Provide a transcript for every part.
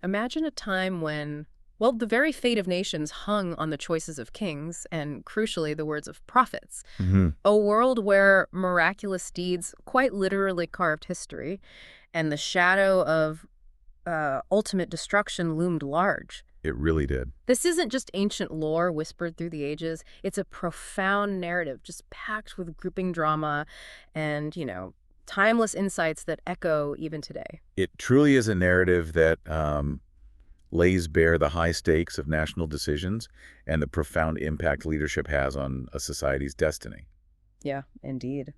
Imagine a time when, well, the very fate of nations hung on the choices of kings and, crucially, the words of prophets. Hmm. A world where miraculous deeds quite literally carved history, and the shadow of ultimate destruction loomed large. It really did. This isn't just ancient lore whispered through the ages. It's a profound narrative, just packed with grouping drama and, timeless insights that echo even today. It truly is a narrative that lays bare the high stakes of national decisions and the profound impact leadership has on a society's destiny. Yeah, indeed.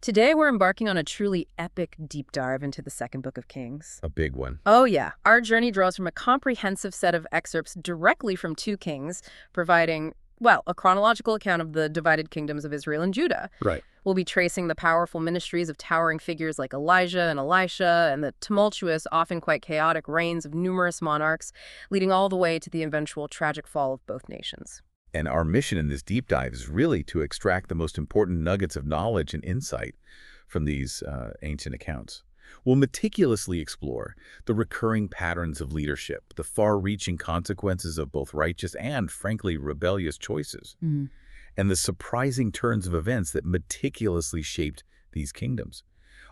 Today, we're embarking on a truly epic deep dive into the second book of Kings. A big one. Oh, yeah. Our journey draws from a comprehensive set of excerpts directly from 2 Kings, providing, well, a chronological account of the divided kingdoms of Israel and Judah. Right. We'll be tracing the powerful ministries of towering figures like Elijah and Elisha and the tumultuous, often quite chaotic reigns of numerous monarchs, leading all the way to the eventual tragic fall of both nations. And our mission in this deep dive is really to extract the most important nuggets of knowledge and insight from these ancient accounts. We'll meticulously explore the recurring patterns of leadership, the far-reaching consequences of both righteous and, frankly, rebellious choices, and the surprising turns of events that meticulously shaped these kingdoms.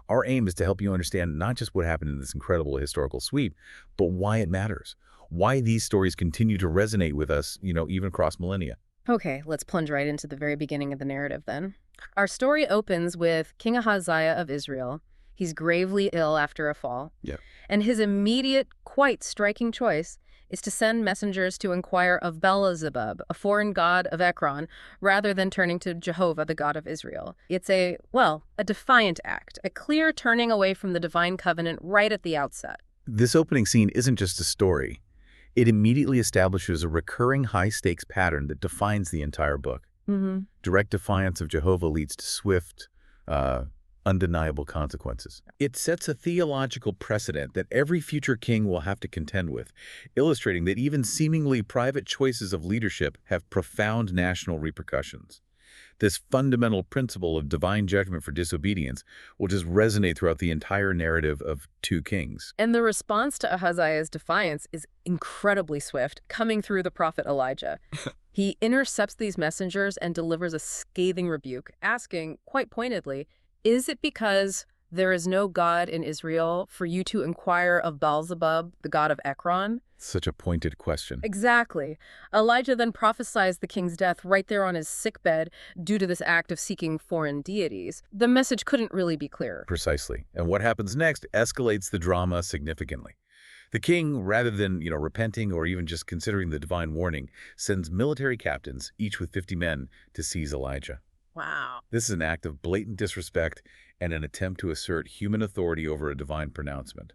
Our aim is to help you understand not just what happened in this incredible historical sweep, but why it matters, why these stories continue to resonate with us, even across millennia. Okay, let's plunge right into the very beginning of the narrative then. Our story opens with King Ahaziah of Israel. He's gravely ill after a fall. Yeah. And his immediate, quite striking choice is to send messengers to inquire of Beelzebub, a foreign god of Ekron, rather than turning to Jehovah, the God of Israel. It's a defiant act, a clear turning away from the divine covenant right at the outset. This opening scene isn't just a story. It immediately establishes a recurring high-stakes pattern that defines the entire book. Direct defiance of Jehovah leads to swift, undeniable consequences. It sets a theological precedent that every future king will have to contend with, illustrating that even seemingly private choices of leadership have profound national repercussions. This fundamental principle of divine judgment for disobedience will just resonate throughout the entire narrative of 2 Kings. And the response to Ahaziah's defiance is incredibly swift, coming through the prophet Elijah. He intercepts these messengers and delivers a scathing rebuke, asking, quite pointedly, "Is it because there is no God in Israel for you to inquire of Beelzebub, the god of Ekron?" Such a pointed question. Exactly. Elijah then prophesies the king's death right there on his sickbed due to this act of seeking foreign deities. The message couldn't really be clearer. Precisely. And what happens next escalates the drama significantly. The king, rather than, repenting or even just considering the divine warning, sends military captains, each with 50 men, to seize Elijah. Wow. This is an act of blatant disrespect and an attempt to assert human authority over a divine pronouncement.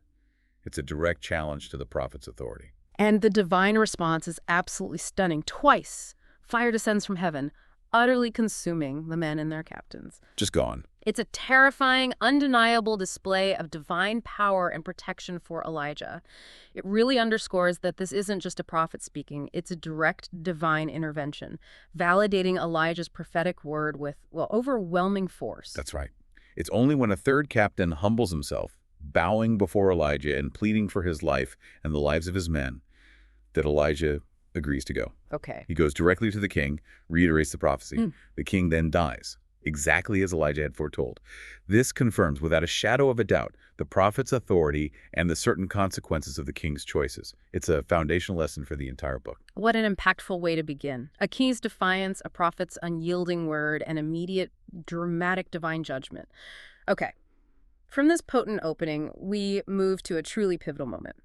It's a direct challenge to the prophet's authority. And the divine response is absolutely stunning. Twice, fire descends from heaven, utterly consuming the men and their captains. Just gone. It's a terrifying, undeniable display of divine power and protection for Elijah. It really underscores that this isn't just a prophet speaking, it's a direct divine intervention, validating Elijah's prophetic word with, overwhelming force. That's right. It's only when a third captain humbles himself, bowing before Elijah and pleading for his life and the lives of his men, that Elijah agrees to go. Okay. He goes directly to the king, reiterates the prophecy. The king then dies, exactly as Elijah had foretold. This confirms, without a shadow of a doubt, the prophet's authority and the certain consequences of the king's choices. It's a foundational lesson for the entire book. What an impactful way to begin. A king's defiance, a prophet's unyielding word, and immediate, dramatic divine judgment. Okay. From this potent opening, we move to a truly pivotal moment.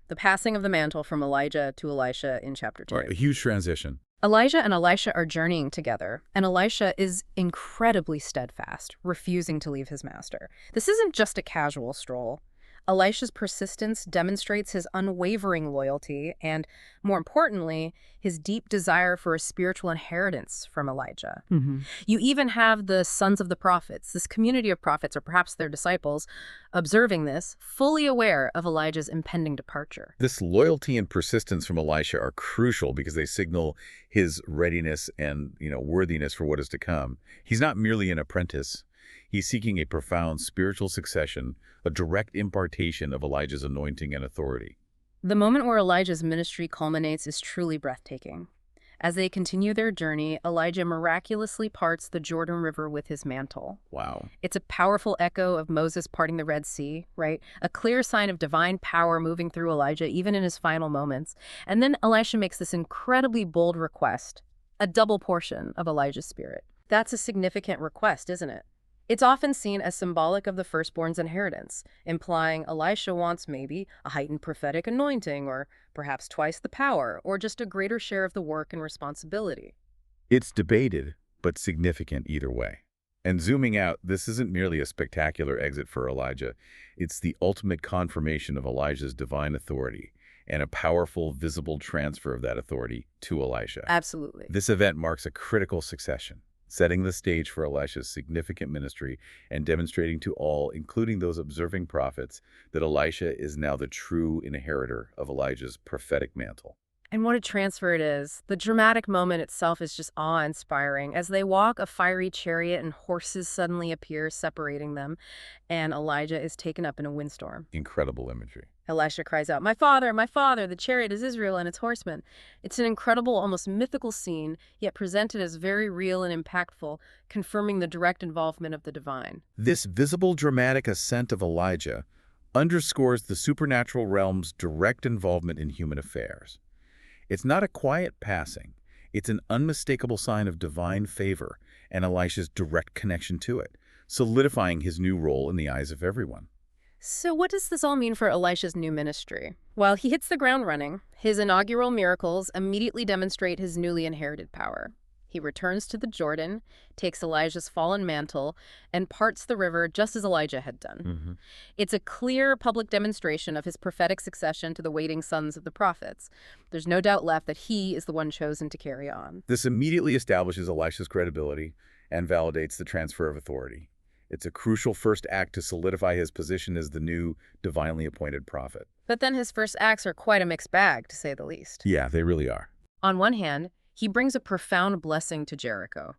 The passing of the mantle from Elijah to Elisha in chapter 2. All right, a huge transition. Elijah and Elisha are journeying together, and Elisha is incredibly steadfast, refusing to leave his master. This isn't just a casual stroll. Elisha's persistence demonstrates his unwavering loyalty and, more importantly, his deep desire for a spiritual inheritance from Elijah. You even have the sons of the prophets, this community of prophets, or perhaps their disciples, observing this, fully aware of Elijah's impending departure. This loyalty and persistence from Elisha are crucial because they signal his readiness and, worthiness for what is to come. He's not merely an apprentice. He's seeking a profound spiritual succession, a direct impartation of Elijah's anointing and authority. The moment where Elijah's ministry culminates is truly breathtaking. As they continue their journey, Elijah miraculously parts the Jordan River with his mantle. Wow. It's a powerful echo of Moses parting the Red Sea, right? A clear sign of divine power moving through Elijah, even in his final moments. And then Elisha makes this incredibly bold request, a double portion of Elijah's spirit. That's a significant request, isn't it? It's often seen as symbolic of the firstborn's inheritance, implying Elisha wants maybe a heightened prophetic anointing, or perhaps twice the power, or just a greater share of the work and responsibility. It's debated, but significant either way. And zooming out, this isn't merely a spectacular exit for Elijah. It's the ultimate confirmation of Elijah's divine authority and a powerful, visible transfer of that authority to Elisha. Absolutely. This event marks a critical succession, setting the stage for Elisha's significant ministry and demonstrating to all, including those observing prophets, that Elisha is now the true inheritor of Elijah's prophetic mantle. And what a transfer it is. The dramatic moment itself is just awe-inspiring. As they walk, a fiery chariot and horses suddenly appear, separating them, and Elijah is taken up in a windstorm. Incredible imagery. Elisha cries out, my father, the chariot is Israel and its horsemen." It's an incredible, almost mythical scene, yet presented as very real and impactful, confirming the direct involvement of the divine. This visible dramatic ascent of Elijah underscores the supernatural realm's direct involvement in human affairs. It's not a quiet passing. It's an unmistakable sign of divine favor and Elisha's direct connection to it, solidifying his new role in the eyes of everyone. So what does this all mean for Elisha's new ministry? Well, he hits the ground running. His inaugural miracles immediately demonstrate his newly inherited power. He returns to the Jordan, takes Elijah's fallen mantle, and parts the river just as Elijah had done. It's a clear public demonstration of his prophetic succession to the waiting sons of the prophets. There's no doubt left that he is the one chosen to carry on. This immediately establishes Elisha's credibility and validates the transfer of authority. It's a crucial first act to solidify his position as the new, divinely appointed prophet. But then his first acts are quite a mixed bag, to say the least. Yeah, they really are. On one hand, he brings a profound blessing to Jericho.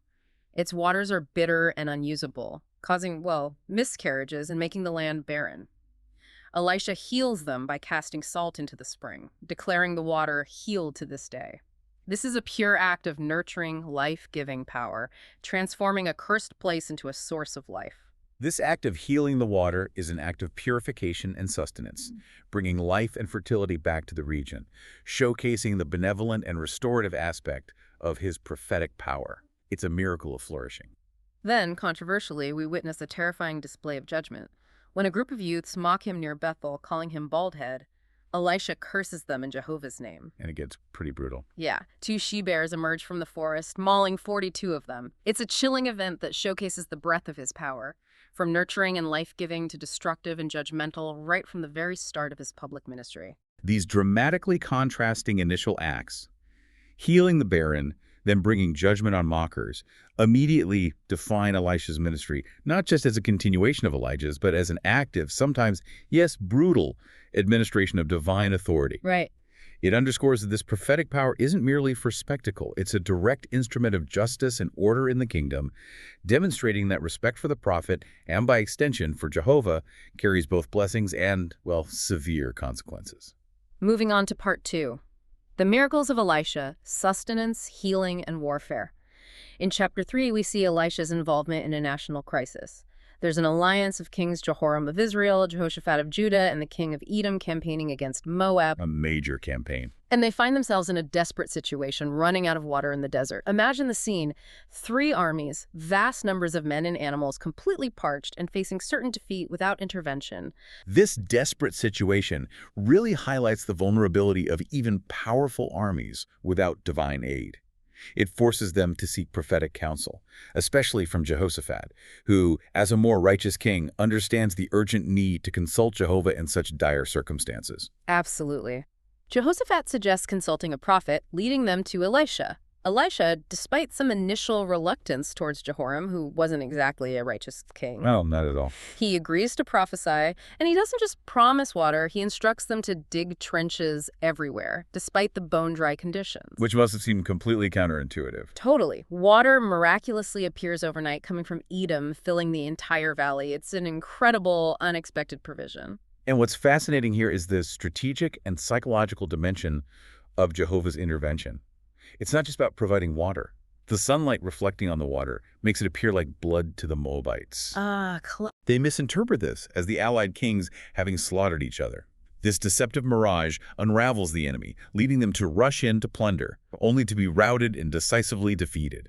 Its waters are bitter and unusable, causing, well, miscarriages and making the land barren. Elisha heals them by casting salt into the spring, declaring the water healed to this day. This is a pure act of nurturing, life-giving power, transforming a cursed place into a source of life. This act of healing the water is an act of purification and sustenance, bringing life and fertility back to the region, showcasing the benevolent and restorative aspect of his prophetic power. It's a miracle of flourishing. Then, controversially, we witness a terrifying display of judgment. When a group of youths mock him near Bethel, calling him baldhead, Elisha curses them in Jehovah's name. And it gets pretty brutal. Yeah, 2 she-bears emerge from the forest, mauling 42 of them. It's a chilling event that showcases the breadth of his power, from nurturing and life-giving to destructive and judgmental, right from the very start of his public ministry. These dramatically contrasting initial acts, healing the barren, then bringing judgment on mockers, immediately define Elisha's ministry, not just as a continuation of Elijah's, but as an active, sometimes, yes, brutal, administration of divine authority. Right. It underscores that this prophetic power isn't merely for spectacle. It's a direct instrument of justice and order in the kingdom, demonstrating that respect for the prophet, and by extension for Jehovah, carries both blessings and, well, severe consequences. Moving on to part 2. The miracles of Elisha, sustenance, healing, and warfare. In chapter 3, we see Elisha's involvement in a national crisis. There's an alliance of kings Jehoram of Israel, Jehoshaphat of Judah, and the king of Edom campaigning against Moab. A major campaign. And they find themselves in a desperate situation, running out of water in the desert. Imagine the scene. 3 armies, vast numbers of men and animals, completely parched and facing certain defeat without intervention. This desperate situation really highlights the vulnerability of even powerful armies without divine aid. It forces them to seek prophetic counsel, especially from Jehoshaphat, who, as a more righteous king, understands the urgent need to consult Jehovah in such dire circumstances. Absolutely. Jehoshaphat suggests consulting a prophet, leading them to Elisha. Elisha, despite some initial reluctance towards Jehoram, who wasn't exactly a righteous king, No, not at all. he agrees to prophesy, and he doesn't just promise water, he instructs them to dig trenches everywhere, despite the bone-dry conditions. Which must have seemed completely counterintuitive. Totally. Water miraculously appears overnight, coming from Edom, filling the entire valley. It's an incredible, unexpected provision. And what's fascinating here is the strategic and psychological dimension of Jehovah's intervention. It's not just about providing water. The sunlight reflecting on the water makes it appear like blood to the Moabites. They misinterpret this as the allied kings having slaughtered each other. This deceptive mirage unravels the enemy, leading them to rush in to plunder, only to be routed and decisively defeated.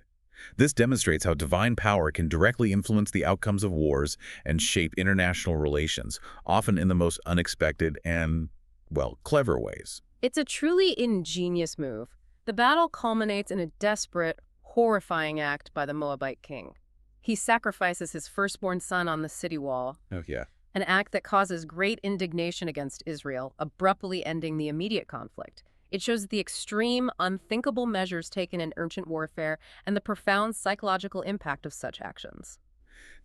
This demonstrates how divine power can directly influence the outcomes of wars and shape international relations, often in the most unexpected and, well, clever ways. It's a truly ingenious move. The battle culminates in a desperate, horrifying act by the Moabite king. He sacrifices his firstborn son on the city wall, Oh, yeah. an act that causes great indignation against Israel, abruptly ending the immediate conflict. It shows the extreme, unthinkable measures taken in ancient warfare and the profound psychological impact of such actions.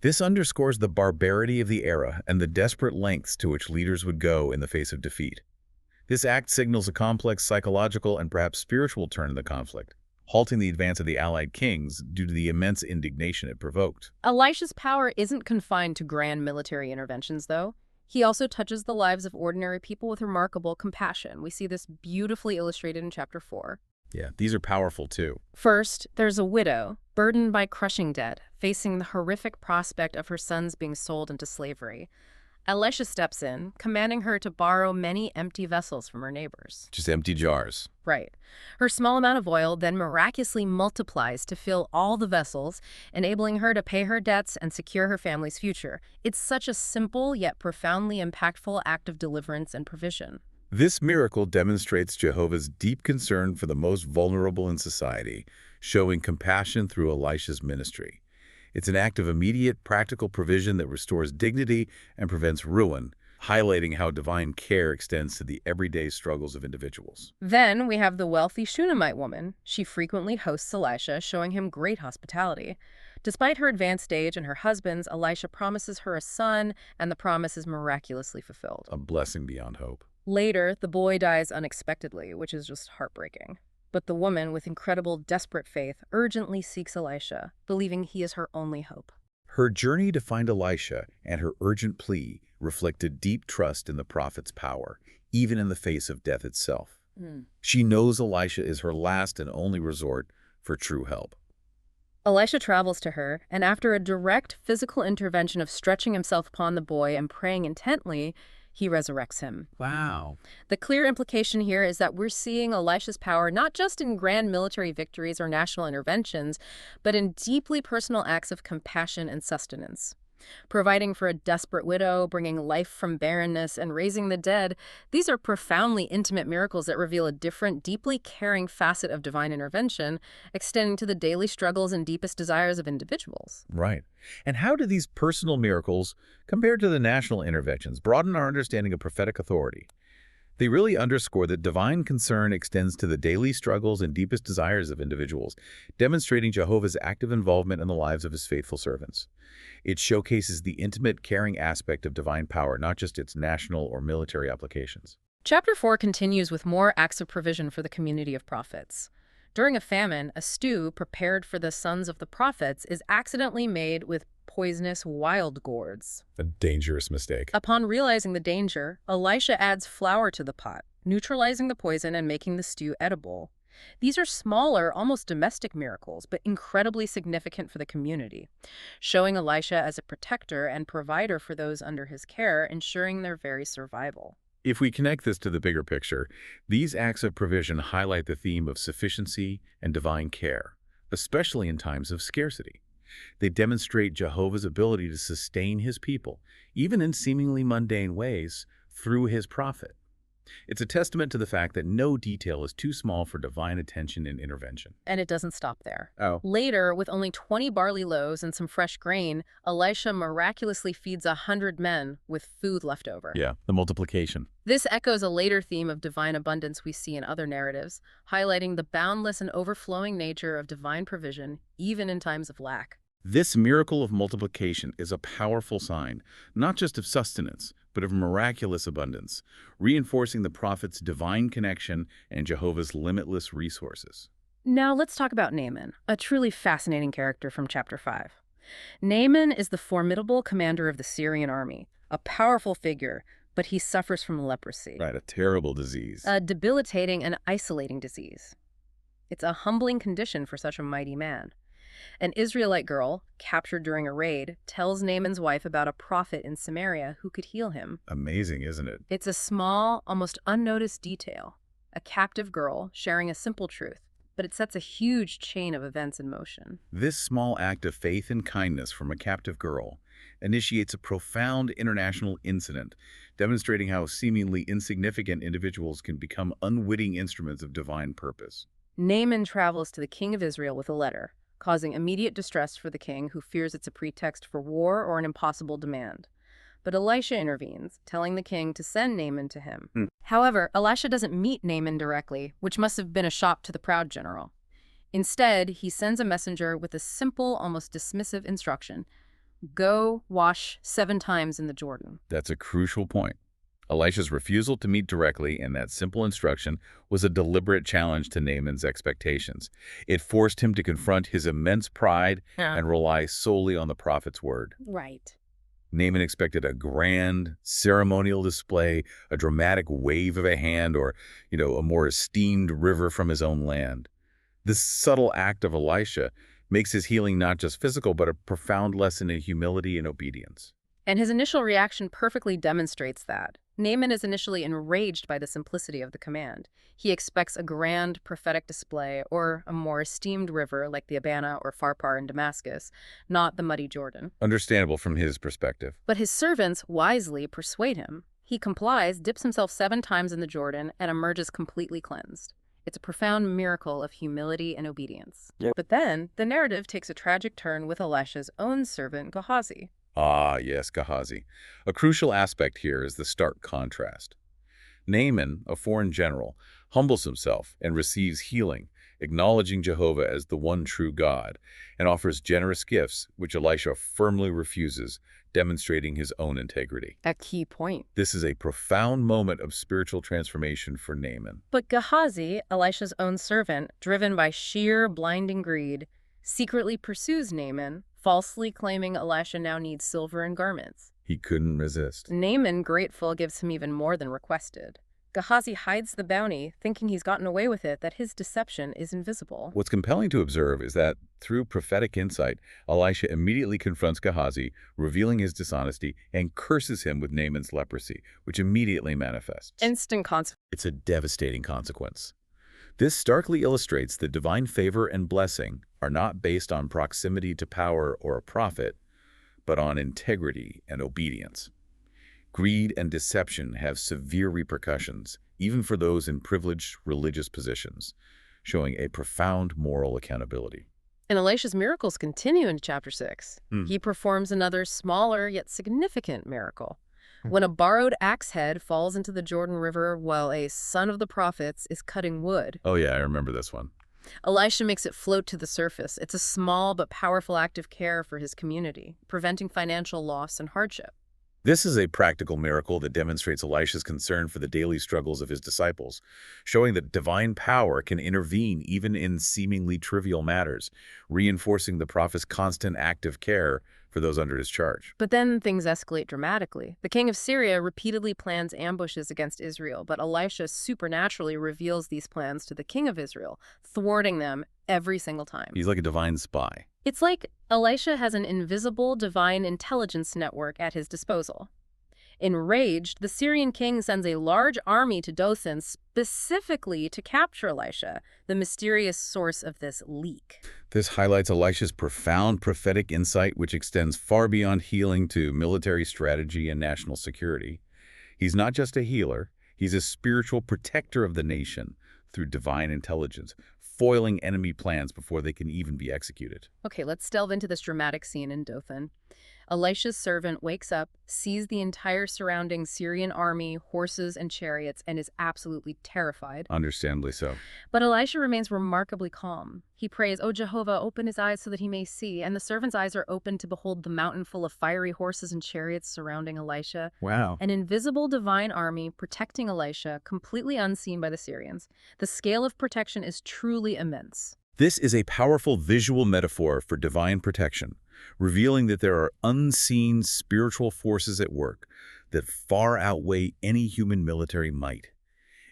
This underscores the barbarity of the era and the desperate lengths to which leaders would go in the face of defeat. This act signals a complex psychological and perhaps spiritual turn in the conflict, halting the advance of the allied kings due to the immense indignation it provoked. Elisha's power isn't confined to grand military interventions, though. He also touches the lives of ordinary people with remarkable compassion. We see this beautifully illustrated in chapter 4. Yeah, these are powerful too. First, there's a widow, burdened by crushing debt, facing the horrific prospect of her sons being sold into slavery. Elisha steps in, commanding her to borrow many empty vessels from her neighbors. Just empty jars. Right. Her small amount of oil then miraculously multiplies to fill all the vessels, enabling her to pay her debts and secure her family's future. It's such a simple yet profoundly impactful act of deliverance and provision. This miracle demonstrates Jehovah's deep concern for the most vulnerable in society, showing compassion through Elisha's ministry. It's an act of immediate, practical provision that restores dignity and prevents ruin, highlighting how divine care extends to the everyday struggles of individuals. Then we have the wealthy Shunammite woman. She frequently hosts Elisha, showing him great hospitality. Despite her advanced age and her husband's, Elisha promises her a son, and the promise is miraculously fulfilled. A blessing beyond hope. Later, the boy dies unexpectedly, which is just heartbreaking. But the woman, with incredible, desperate faith, urgently seeks Elisha, believing he is her only hope. Her journey to find Elisha and her urgent plea reflected deep trust in the prophet's power, even in the face of death itself. She knows Elisha is her last and only resort for true help. Elisha travels to her, and after a direct physical intervention of stretching himself upon the boy and praying intently, he resurrects him. Wow. The clear implication here is that we're seeing Elisha's power not just in grand military victories or national interventions, but in deeply personal acts of compassion and sustenance. Providing for a desperate widow, bringing life from barrenness, and raising the dead, these are profoundly intimate miracles that reveal a different, deeply caring facet of divine intervention, extending to the daily struggles and deepest desires of individuals. Right. And how do these personal miracles, compared to the national interventions, broaden our understanding of prophetic authority? They really underscore that divine concern extends to the daily struggles and deepest desires of individuals, demonstrating Jehovah's active involvement in the lives of his faithful servants. It showcases the intimate, caring aspect of divine power, not just its national or military applications. Chapter 4 continues with more acts of provision for the community of prophets. During a famine, a stew prepared for the sons of the prophets is accidentally made with poisonous wild gourds. A dangerous mistake. Upon realizing the danger, Elisha adds flour to the pot, neutralizing the poison and making the stew edible. These are smaller, almost domestic miracles, but incredibly significant for the community, showing Elisha as a protector and provider for those under his care, ensuring their very survival. If we connect this to the bigger picture, these acts of provision highlight the theme of sufficiency and divine care, especially in times of scarcity. They demonstrate Jehovah's ability to sustain his people, even in seemingly mundane ways, through his prophet. It's a testament to the fact that no detail is too small for divine attention and intervention. And it doesn't stop there. Oh. Later, with only 20 barley loaves and some fresh grain, Elisha miraculously feeds 100 men with food left over. Yeah, the multiplication. This echoes a later theme of divine abundance we see in other narratives, highlighting the boundless and overflowing nature of divine provision, even in times of lack. This miracle of multiplication is a powerful sign, not just of sustenance, but of miraculous abundance, reinforcing the prophet's divine connection and Jehovah's limitless resources. Now let's talk about Naaman, a truly fascinating character from chapter 5. Naaman is the formidable commander of the Syrian army, a powerful figure, but he suffers from leprosy, Right, a terrible disease. a debilitating and isolating disease. It's a humbling condition for such a mighty man. An Israelite girl, captured during a raid, tells Naaman's wife about a prophet in Samaria who could heal him. Amazing, isn't it? It's a small, almost unnoticed detail, a captive girl sharing a simple truth, but it sets a huge chain of events in motion. This small act of faith and kindness from a captive girl initiates a profound international incident, demonstrating how seemingly insignificant individuals can become unwitting instruments of divine purpose. Naaman travels to the king of Israel with a letter, causing immediate distress for the king, who fears it's a pretext for war or an impossible demand. But Elisha intervenes, telling the king to send Naaman to him. However, Elisha doesn't meet Naaman directly, which must have been a shock to the proud general. Instead, he sends a messenger with a simple, almost dismissive instruction: go wash 7 times in the Jordan. That's a crucial point. Elisha's refusal to meet directly and that simple instruction was a deliberate challenge to Naaman's expectations. It forced him to confront his immense pride and rely solely on the prophet's word. Right. Naaman expected a grand ceremonial display, a dramatic wave of a hand, or, a more esteemed river from his own land. This subtle act of Elisha makes his healing not just physical, but a profound lesson in humility and obedience. And his initial reaction perfectly demonstrates that. Naaman is initially enraged by the simplicity of the command. He expects a grand prophetic display or a more esteemed river like the Abana or Pharpar in Damascus, not the muddy Jordan. Understandable from his perspective. But his servants wisely persuade him. He complies, dips himself 7 times in the Jordan, and emerges completely cleansed. It's a profound miracle of humility and obedience. But then, the narrative takes a tragic turn with Elisha's own servant, Gehazi. Ah, yes, Gehazi. A crucial aspect here is the stark contrast. Naaman, a foreign general, humbles himself and receives healing, acknowledging Jehovah as the one true God, and offers generous gifts, which Elisha firmly refuses, demonstrating his own integrity. A key point. This is a profound moment of spiritual transformation for Naaman. But Gehazi, Elisha's own servant, driven by sheer blinding greed, secretly pursues Naaman, falsely claiming Elisha now needs silver and garments. He couldn't resist. Naaman, grateful, gives him even more than requested. Gehazi hides the bounty, thinking he's gotten away with it, that his deception is invisible. What's compelling to observe is that, through prophetic insight, Elisha immediately confronts Gehazi, revealing his dishonesty, and curses him with Naaman's leprosy, which immediately manifests. Instant consequence. It's a devastating consequence. This starkly illustrates that divine favor and blessing are not based on proximity to power or a prophet, but on integrity and obedience. Greed and deception have severe repercussions, even for those in privileged religious positions, showing a profound moral accountability. And Elisha's miracles continue in chapter 6. He performs another smaller yet significant miracle. When a borrowed axe head falls into the Jordan River while a son of the prophets is cutting wood. Oh yeah, I remember this one. Elisha makes it float to the surface. It's a small but powerful act of care for his community, preventing financial loss and hardship. This is a practical miracle that demonstrates Elisha's concern for the daily struggles of his disciples, showing that divine power can intervene even in seemingly trivial matters, reinforcing the prophet's constant active care for those under his charge. But then things escalate dramatically. The king of Syria repeatedly plans ambushes against Israel, but Elisha supernaturally reveals these plans to the king of Israel, thwarting them every single time. He's like a divine spy. It's like Elisha has an invisible divine intelligence network at his disposal. Enraged, the Syrian king sends a large army to Dothan specifically to capture Elisha, the mysterious source of this leak. This highlights Elisha's profound prophetic insight, which extends far beyond healing to military strategy and national security. He's not just a healer, he's a spiritual protector of the nation through divine intelligence, foiling enemy plans before they can even be executed. Okay, let's delve into this dramatic scene in Dothan. Elisha's servant wakes up, sees the entire surrounding Syrian army, horses, and chariots, and is absolutely terrified. Understandably so. But Elisha remains remarkably calm. He prays, "O Jehovah, open his eyes so that he may see." And the servant's eyes are opened to behold the mountain full of fiery horses and chariots surrounding Elisha. Wow. An invisible divine army protecting Elisha, completely unseen by the Syrians. The scale of protection is truly immense. This is a powerful visual metaphor for divine protection, revealing that there are unseen spiritual forces at work that far outweigh any human military might.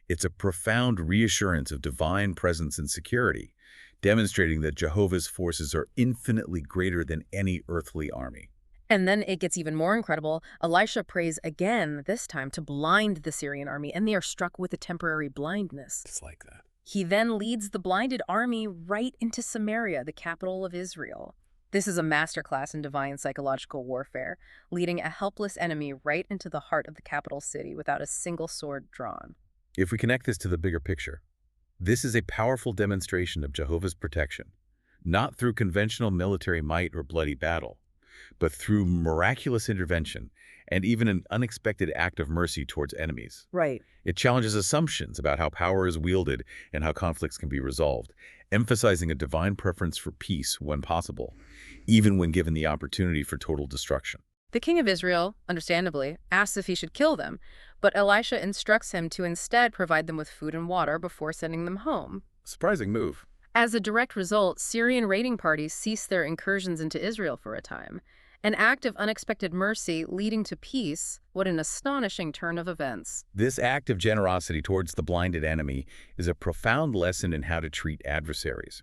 It's a profound reassurance of divine presence and security, demonstrating that Jehovah's forces are infinitely greater than any earthly army. And then it gets even more incredible. Elisha prays again, this time to blind the Syrian army, and they are struck with a temporary blindness. It's like that. He then leads the blinded army right into Samaria, the capital of Israel. This is a masterclass in divine psychological warfare, leading a helpless enemy right into the heart of the capital city without a single sword drawn. If we connect this to the bigger picture, this is a powerful demonstration of Jehovah's protection, not through conventional military might or bloody battle, but through miraculous intervention and even an unexpected act of mercy towards enemies. Right. It challenges assumptions about how power is wielded and how conflicts can be resolved, emphasizing a divine preference for peace when possible, even when given the opportunity for total destruction. The king of Israel, understandably, asks if he should kill them, but Elisha instructs him to instead provide them with food and water before sending them home. Surprising move. As a direct result, Syrian raiding parties cease their incursions into Israel for a time. An act of unexpected mercy leading to peace. What an astonishing turn of events. This act of generosity towards the blinded enemy is a profound lesson in how to treat adversaries.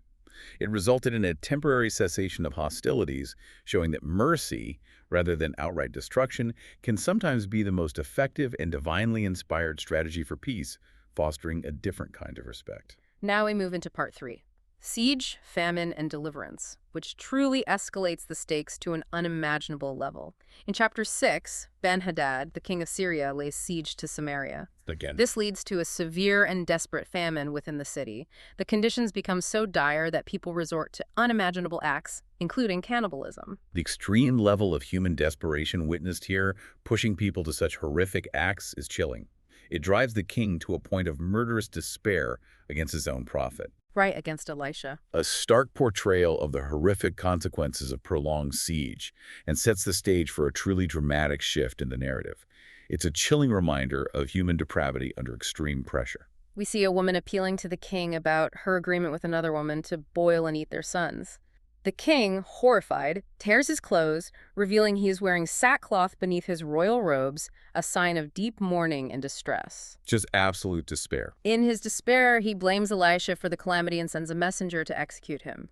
It resulted in a temporary cessation of hostilities, showing that mercy, rather than outright destruction, can sometimes be the most effective and divinely inspired strategy for peace, fostering a different kind of respect. Now we move into part 3. Siege, famine, and deliverance, which truly escalates the stakes to an unimaginable level. In chapter 6, Ben-Hadad, the king of Syria, lays siege to Samaria. Again. This leads to a severe and desperate famine within the city. The conditions become so dire that people resort to unimaginable acts, including cannibalism. The extreme level of human desperation witnessed here, pushing people to such horrific acts, is chilling. It drives the king to a point of murderous despair against his own prophet. Right against Elisha. A stark portrayal of the horrific consequences of prolonged siege, and sets the stage for a truly dramatic shift in the narrative. It's a chilling reminder of human depravity under extreme pressure. We see a woman appealing to the king about her agreement with another woman to boil and eat their sons. The king, horrified, tears his clothes, revealing he is wearing sackcloth beneath his royal robes, a sign of deep mourning and distress. Just absolute despair. In his despair, he blames Elisha for the calamity and sends a messenger to execute him.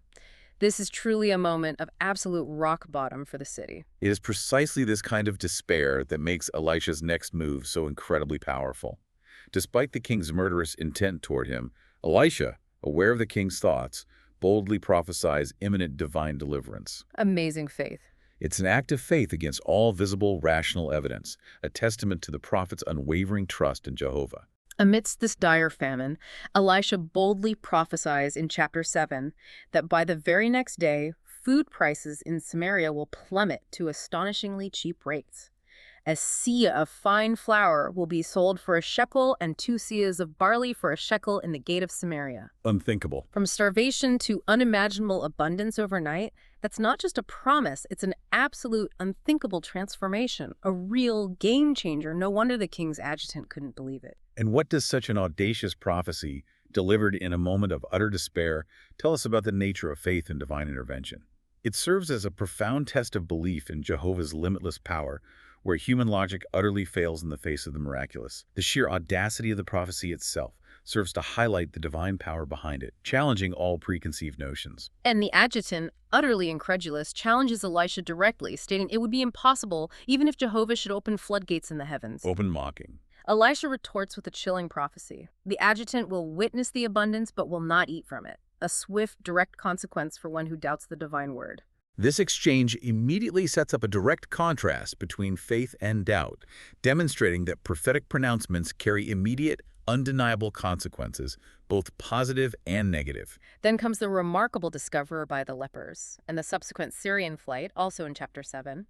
This is truly a moment of absolute rock bottom for the city. It is precisely this kind of despair that makes Elisha's next move so incredibly powerful. Despite the king's murderous intent toward him, Elisha, aware of the king's thoughts, boldly prophesies imminent divine deliverance. Amazing faith. It's an act of faith against all visible, rational evidence, a testament to the prophet's unwavering trust in Jehovah. Amidst this dire famine, Elisha boldly prophesies in chapter 7 that by the very next day, food prices in Samaria will plummet to astonishingly cheap rates. A seah of fine flour will be sold for a shekel and 2 seahs of barley for a shekel in the gate of Samaria. Unthinkable. From starvation to unimaginable abundance overnight, that's not just a promise, it's an absolute unthinkable transformation, a real game changer. No wonder the king's adjutant couldn't believe it. And what does such an audacious prophecy, delivered in a moment of utter despair, tell us about the nature of faith and divine intervention? It serves as a profound test of belief in Jehovah's limitless power, where human logic utterly fails in the face of the miraculous. The sheer audacity of the prophecy itself serves to highlight the divine power behind it, challenging all preconceived notions. And the adjutant, utterly incredulous, challenges Elisha directly, stating it would be impossible even if Jehovah should open floodgates in the heavens. Open mocking. Elisha retorts with a chilling prophecy. The adjutant will witness the abundance but will not eat from it, a swift, direct consequence for one who doubts the divine word. This exchange immediately sets up a direct contrast between faith and doubt, demonstrating that prophetic pronouncements carry immediate, undeniable consequences, both positive and negative. Then comes the remarkable discovery by the lepers, and the subsequent Syrian flight, also in chapter 7.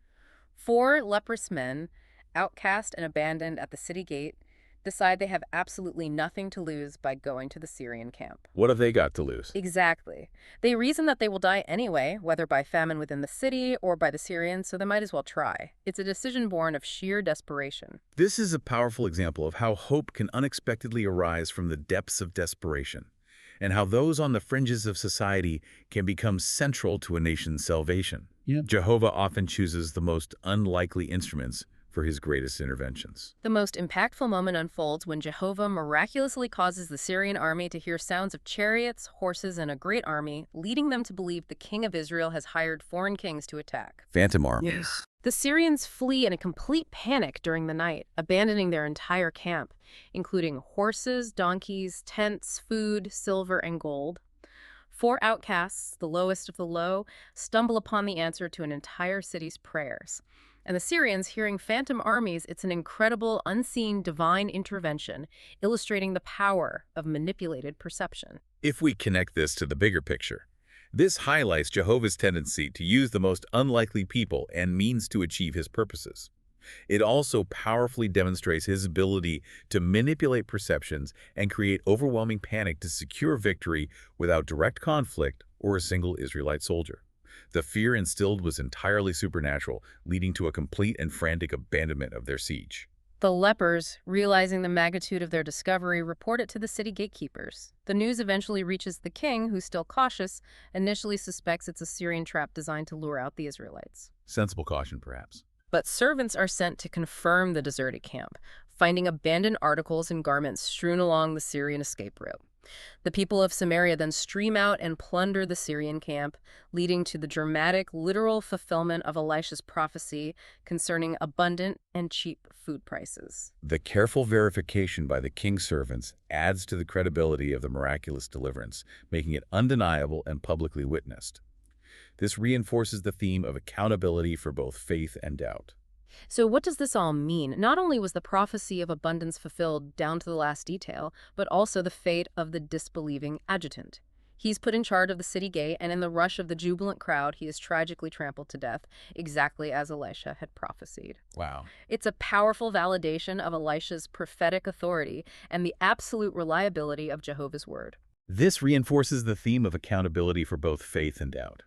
4 leprous men, outcast and abandoned at the city gate, decide they have absolutely nothing to lose by going to the Syrian camp. What have they got to lose? Exactly. They reason that they will die anyway, whether by famine within the city or by the Syrians, so they might as well try. It's a decision born of sheer desperation. This is a powerful example of how hope can unexpectedly arise from the depths of desperation, and how those on the fringes of society can become central to a nation's salvation. Jehovah often chooses the most unlikely instruments for his greatest interventions. The most impactful moment unfolds when Jehovah miraculously causes the Syrian army to hear sounds of chariots, horses, and a great army, leading them to believe the king of Israel has hired foreign kings to attack. Phantom armies. The Syrians flee in a complete panic during the night, abandoning their entire camp, including horses, donkeys, tents, food, silver, and gold. 4 outcasts, the lowest of the low, stumble upon the answer to an entire city's prayers. And the Syrians, hearing phantom armies, it's an incredible, unseen divine intervention, illustrating the power of manipulated perception. If we connect this to the bigger picture, this highlights Jehovah's tendency to use the most unlikely people and means to achieve his purposes. It also powerfully demonstrates his ability to manipulate perceptions and create overwhelming panic to secure victory without direct conflict or a single Israelite soldier. The fear instilled was entirely supernatural, leading to a complete and frantic abandonment of their siege. The lepers, realizing the magnitude of their discovery, report it to the city gatekeepers. The news eventually reaches the king, who, still cautious, initially suspects it's a Syrian trap designed to lure out the Israelites. Sensible caution, perhaps. But servants are sent to confirm the deserted camp, finding abandoned articles and garments strewn along the Syrian escape route. The people of Samaria then stream out and plunder the Syrian camp, leading to the dramatic, literal fulfillment of Elisha's prophecy concerning abundant and cheap food prices. The careful verification by the king's servants adds to the credibility of the miraculous deliverance, making it undeniable and publicly witnessed. This reinforces the theme of accountability for both faith and doubt. So what does this all mean? Not only was the prophecy of abundance fulfilled down to the last detail, but also the fate of the disbelieving adjutant. He's put in charge of the city gate, and in the rush of the jubilant crowd, he is tragically trampled to death, exactly as Elisha had prophesied. Wow. It's a powerful validation of Elisha's prophetic authority and the absolute reliability of Jehovah's word. This reinforces the theme of accountability for both faith and doubt.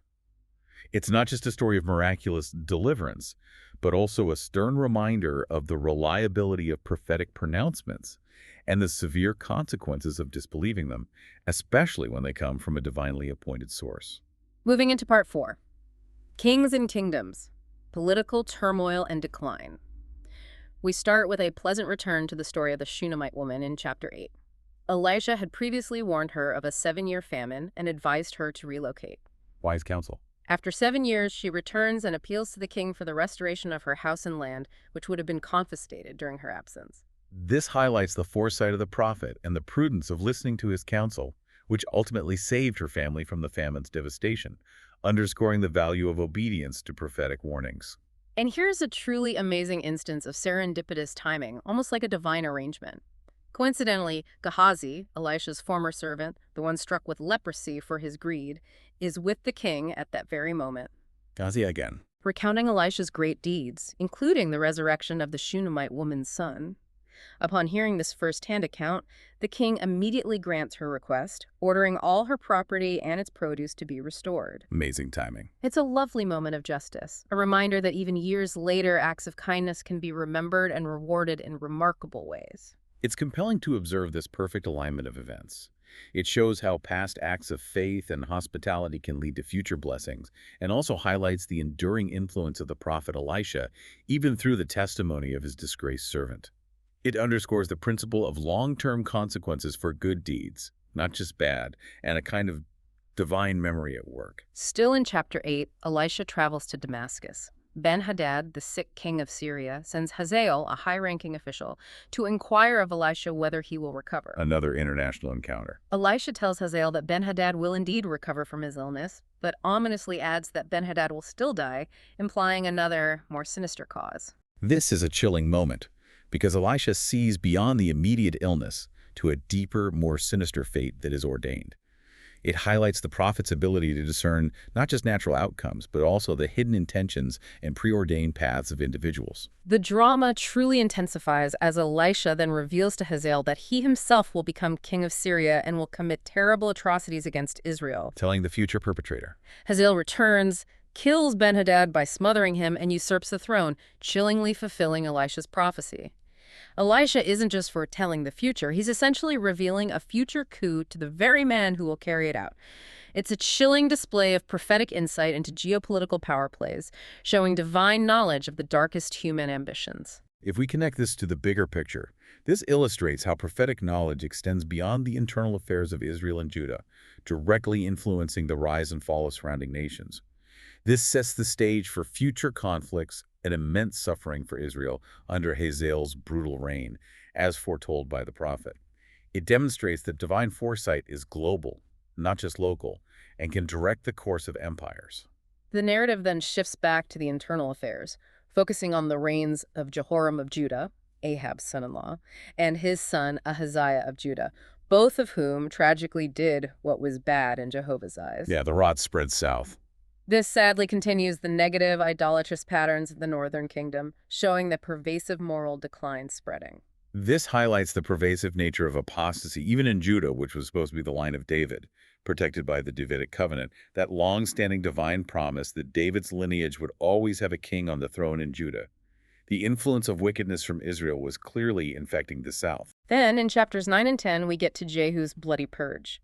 It's not just a story of miraculous deliverance, but also a stern reminder of the reliability of prophetic pronouncements and the severe consequences of disbelieving them, especially when they come from a divinely appointed source. Moving into part 4. Kings and kingdoms, political turmoil and decline. We start with a pleasant return to the story of the Shunammite woman in chapter 8. Elisha had previously warned her of a 7-year famine and advised her to relocate. Wise counsel. After 7 years, she returns and appeals to the king for the restoration of her house and land, which would have been confiscated during her absence. This highlights the foresight of the prophet and the prudence of listening to his counsel, which ultimately saved her family from the famine's devastation, underscoring the value of obedience to prophetic warnings. And here's a truly amazing instance of serendipitous timing, almost like a divine arrangement. Coincidentally, Gehazi, Elisha's former servant, the one struck with leprosy for his greed, is with the king at that very moment. Gehazi again. Recounting Elisha's great deeds, including the resurrection of the Shunammite woman's son. Upon hearing this first-hand account, the king immediately grants her request, ordering all her property and its produce to be restored. Amazing timing. It's a lovely moment of justice, a reminder that even years later, acts of kindness can be remembered and rewarded in remarkable ways. It's compelling to observe this perfect alignment of events. It shows how past acts of faith and hospitality can lead to future blessings, and also highlights the enduring influence of the prophet Elisha, even through the testimony of his disgraced servant. It underscores the principle of long-term consequences for good deeds, not just bad, and a kind of divine memory at work. Still in chapter 8, Elisha travels to Damascus. Ben-Hadad, the sick king of Syria, sends Hazael, a high-ranking official, to inquire of Elisha whether he will recover. Another international encounter. Elisha tells Hazael that Ben-Hadad will indeed recover from his illness, but ominously adds that Ben-Hadad will still die, implying another, more sinister cause. This is a chilling moment, because Elisha sees beyond the immediate illness to a deeper, more sinister fate that is ordained. It highlights the prophet's ability to discern not just natural outcomes, but also the hidden intentions and preordained paths of individuals. The drama truly intensifies as Elisha then reveals to Hazael that he himself will become king of Syria and will commit terrible atrocities against Israel. Telling the future perpetrator. Hazael returns, kills Ben-Hadad by smothering him, and usurps the throne, chillingly fulfilling Elisha's prophecy. Elisha isn't just foretelling the future, he's essentially revealing a future coup to the very man who will carry it out. It's a chilling display of prophetic insight into geopolitical power plays, showing divine knowledge of the darkest human ambitions. If we connect this to the bigger picture, this illustrates how prophetic knowledge extends beyond the internal affairs of Israel and Judah, directly influencing the rise and fall of surrounding nations. This sets the stage for future conflicts and immense suffering for Israel under Hazael's brutal reign, as foretold by the prophet. It demonstrates that divine foresight is global, not just local, and can direct the course of empires. The narrative then shifts back to the internal affairs, focusing on the reigns of Jehoram of Judah, Ahab's son-in-law, and his son Ahaziah of Judah, both of whom tragically did what was bad in Jehovah's eyes. Yeah, the rot spread south. This sadly continues the negative, idolatrous patterns of the northern kingdom, showing the pervasive moral decline spreading. This highlights the pervasive nature of apostasy, even in Judah, which was supposed to be the line of David, protected by the Davidic covenant, that long-standing divine promise that David's lineage would always have a king on the throne in Judah. The influence of wickedness from Israel was clearly infecting the south. Then, in chapters 9 and 10, we get to Jehu's bloody purge.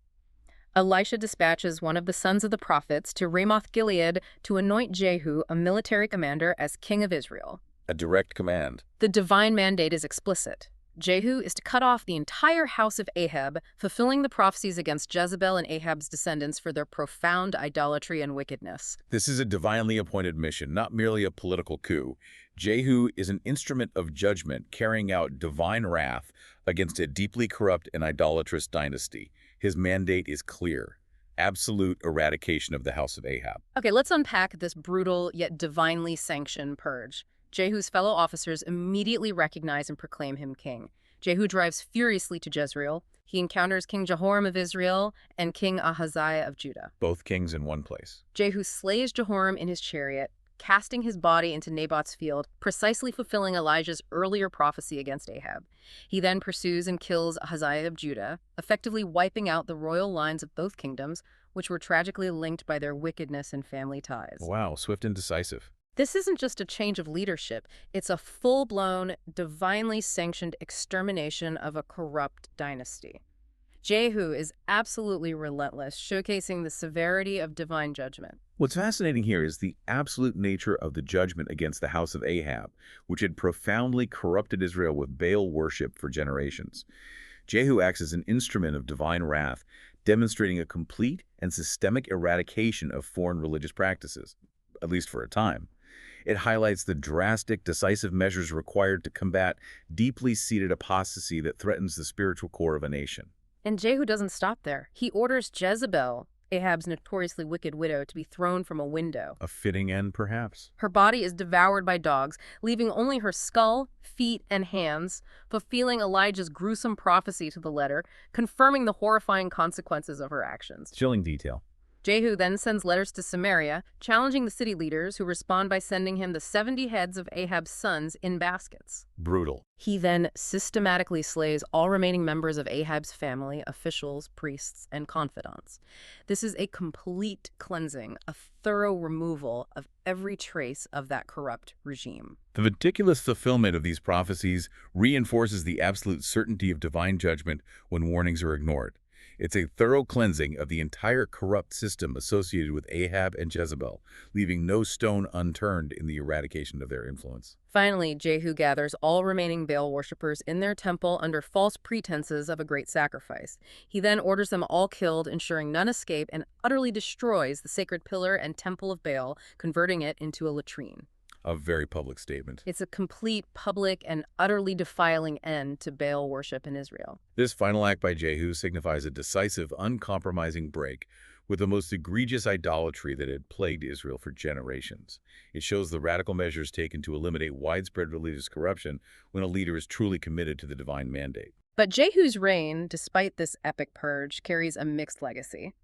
Elisha dispatches one of the sons of the prophets to Ramoth-Gilead to anoint Jehu, a military commander, as king of Israel. A direct command. The divine mandate is explicit. Jehu is to cut off the entire house of Ahab, fulfilling the prophecies against Jezebel and Ahab's descendants for their profound idolatry and wickedness. This is a divinely appointed mission, not merely a political coup. Jehu is an instrument of judgment carrying out divine wrath against a deeply corrupt and idolatrous dynasty. His mandate is clear: absolute eradication of the house of Ahab. Okay, let's unpack this brutal yet divinely sanctioned purge. Jehu's fellow officers immediately recognize and proclaim him king. Jehu drives furiously to Jezreel. He encounters King Jehoram of Israel and King Ahaziah of Judah. Both kings in one place. Jehu slays Jehoram in his chariot, casting his body into Naboth's field, precisely fulfilling Elijah's earlier prophecy against Ahab. He then pursues and kills Ahaziah of Judah, effectively wiping out the royal lines of both kingdoms, which were tragically linked by their wickedness and family ties. Wow, swift and decisive. This isn't just a change of leadership, it's a full-blown, divinely sanctioned extermination of a corrupt dynasty. Jehu is absolutely relentless, showcasing the severity of divine judgment. What's fascinating here is the absolute nature of the judgment against the house of Ahab, which had profoundly corrupted Israel with Baal worship for generations. Jehu acts as an instrument of divine wrath, demonstrating a complete and systemic eradication of foreign religious practices, at least for a time. It highlights the drastic, decisive measures required to combat deeply seated apostasy that threatens the spiritual core of a nation. And Jehu doesn't stop there. He orders Jezebel, Ahab's notoriously wicked widow, to be thrown from a window. A fitting end, perhaps? Her body is devoured by dogs, leaving only her skull, feet, and hands, fulfilling Elijah's gruesome prophecy to the letter, confirming the horrifying consequences of her actions. Chilling detail. Jehu then sends letters to Samaria, challenging the city leaders, who respond by sending him the 70 heads of Ahab's sons in baskets. Brutal. He then systematically slays all remaining members of Ahab's family, officials, priests, and confidants. This is a complete cleansing, a thorough removal of every trace of that corrupt regime. The meticulous fulfillment of these prophecies reinforces the absolute certainty of divine judgment when warnings are ignored. It's a thorough cleansing of the entire corrupt system associated with Ahab and Jezebel, leaving no stone unturned in the eradication of their influence. Finally, Jehu gathers all remaining Baal worshippers in their temple under false pretenses of a great sacrifice. He then orders them all killed, ensuring none escape, and utterly destroys the sacred pillar and temple of Baal, converting it into a latrine. A very public statement. It's a complete, public, and utterly defiling end to Baal worship in Israel. This final act by Jehu signifies a decisive, uncompromising break with the most egregious idolatry that had plagued Israel for generations. It shows the radical measures taken to eliminate widespread religious corruption when a leader is truly committed to the divine mandate. But Jehu's reign, despite this epic purge, carries a mixed legacy.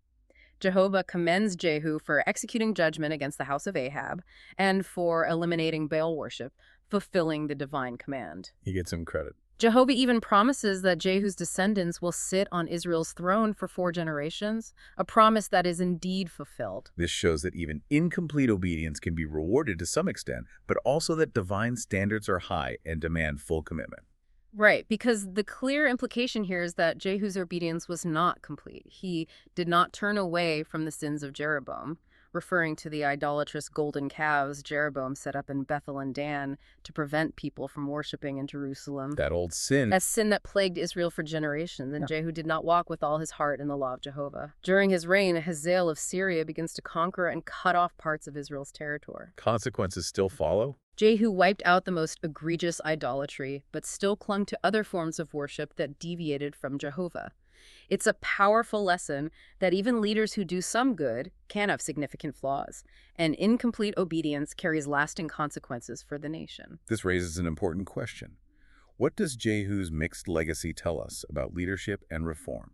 Jehovah commends Jehu for executing judgment against the house of Ahab and for eliminating Baal worship, fulfilling the divine command. He gets some credit. Jehovah even promises that Jehu's descendants will sit on Israel's throne for 4 generations, a promise that is indeed fulfilled. This shows that even incomplete obedience can be rewarded to some extent, but also that divine standards are high and demand full commitment. Right, because the clear implication here is that Jehu's obedience was not complete. He did not turn away from the sins of Jeroboam, referring to the idolatrous golden calves Jeroboam set up in Bethel and Dan to prevent people from worshiping in Jerusalem. That old sin. A sin that plagued Israel for generations, and Jehu did not walk with all his heart in the law of Jehovah. During his reign, Hazael of Syria begins to conquer and cut off parts of Israel's territory. Consequences still follow? Jehu wiped out the most egregious idolatry, but still clung to other forms of worship that deviated from Jehovah. It's a powerful lesson that even leaders who do some good can have significant flaws, and incomplete obedience carries lasting consequences for the nation. This raises an important question. What does Jehu's mixed legacy tell us about leadership and reform?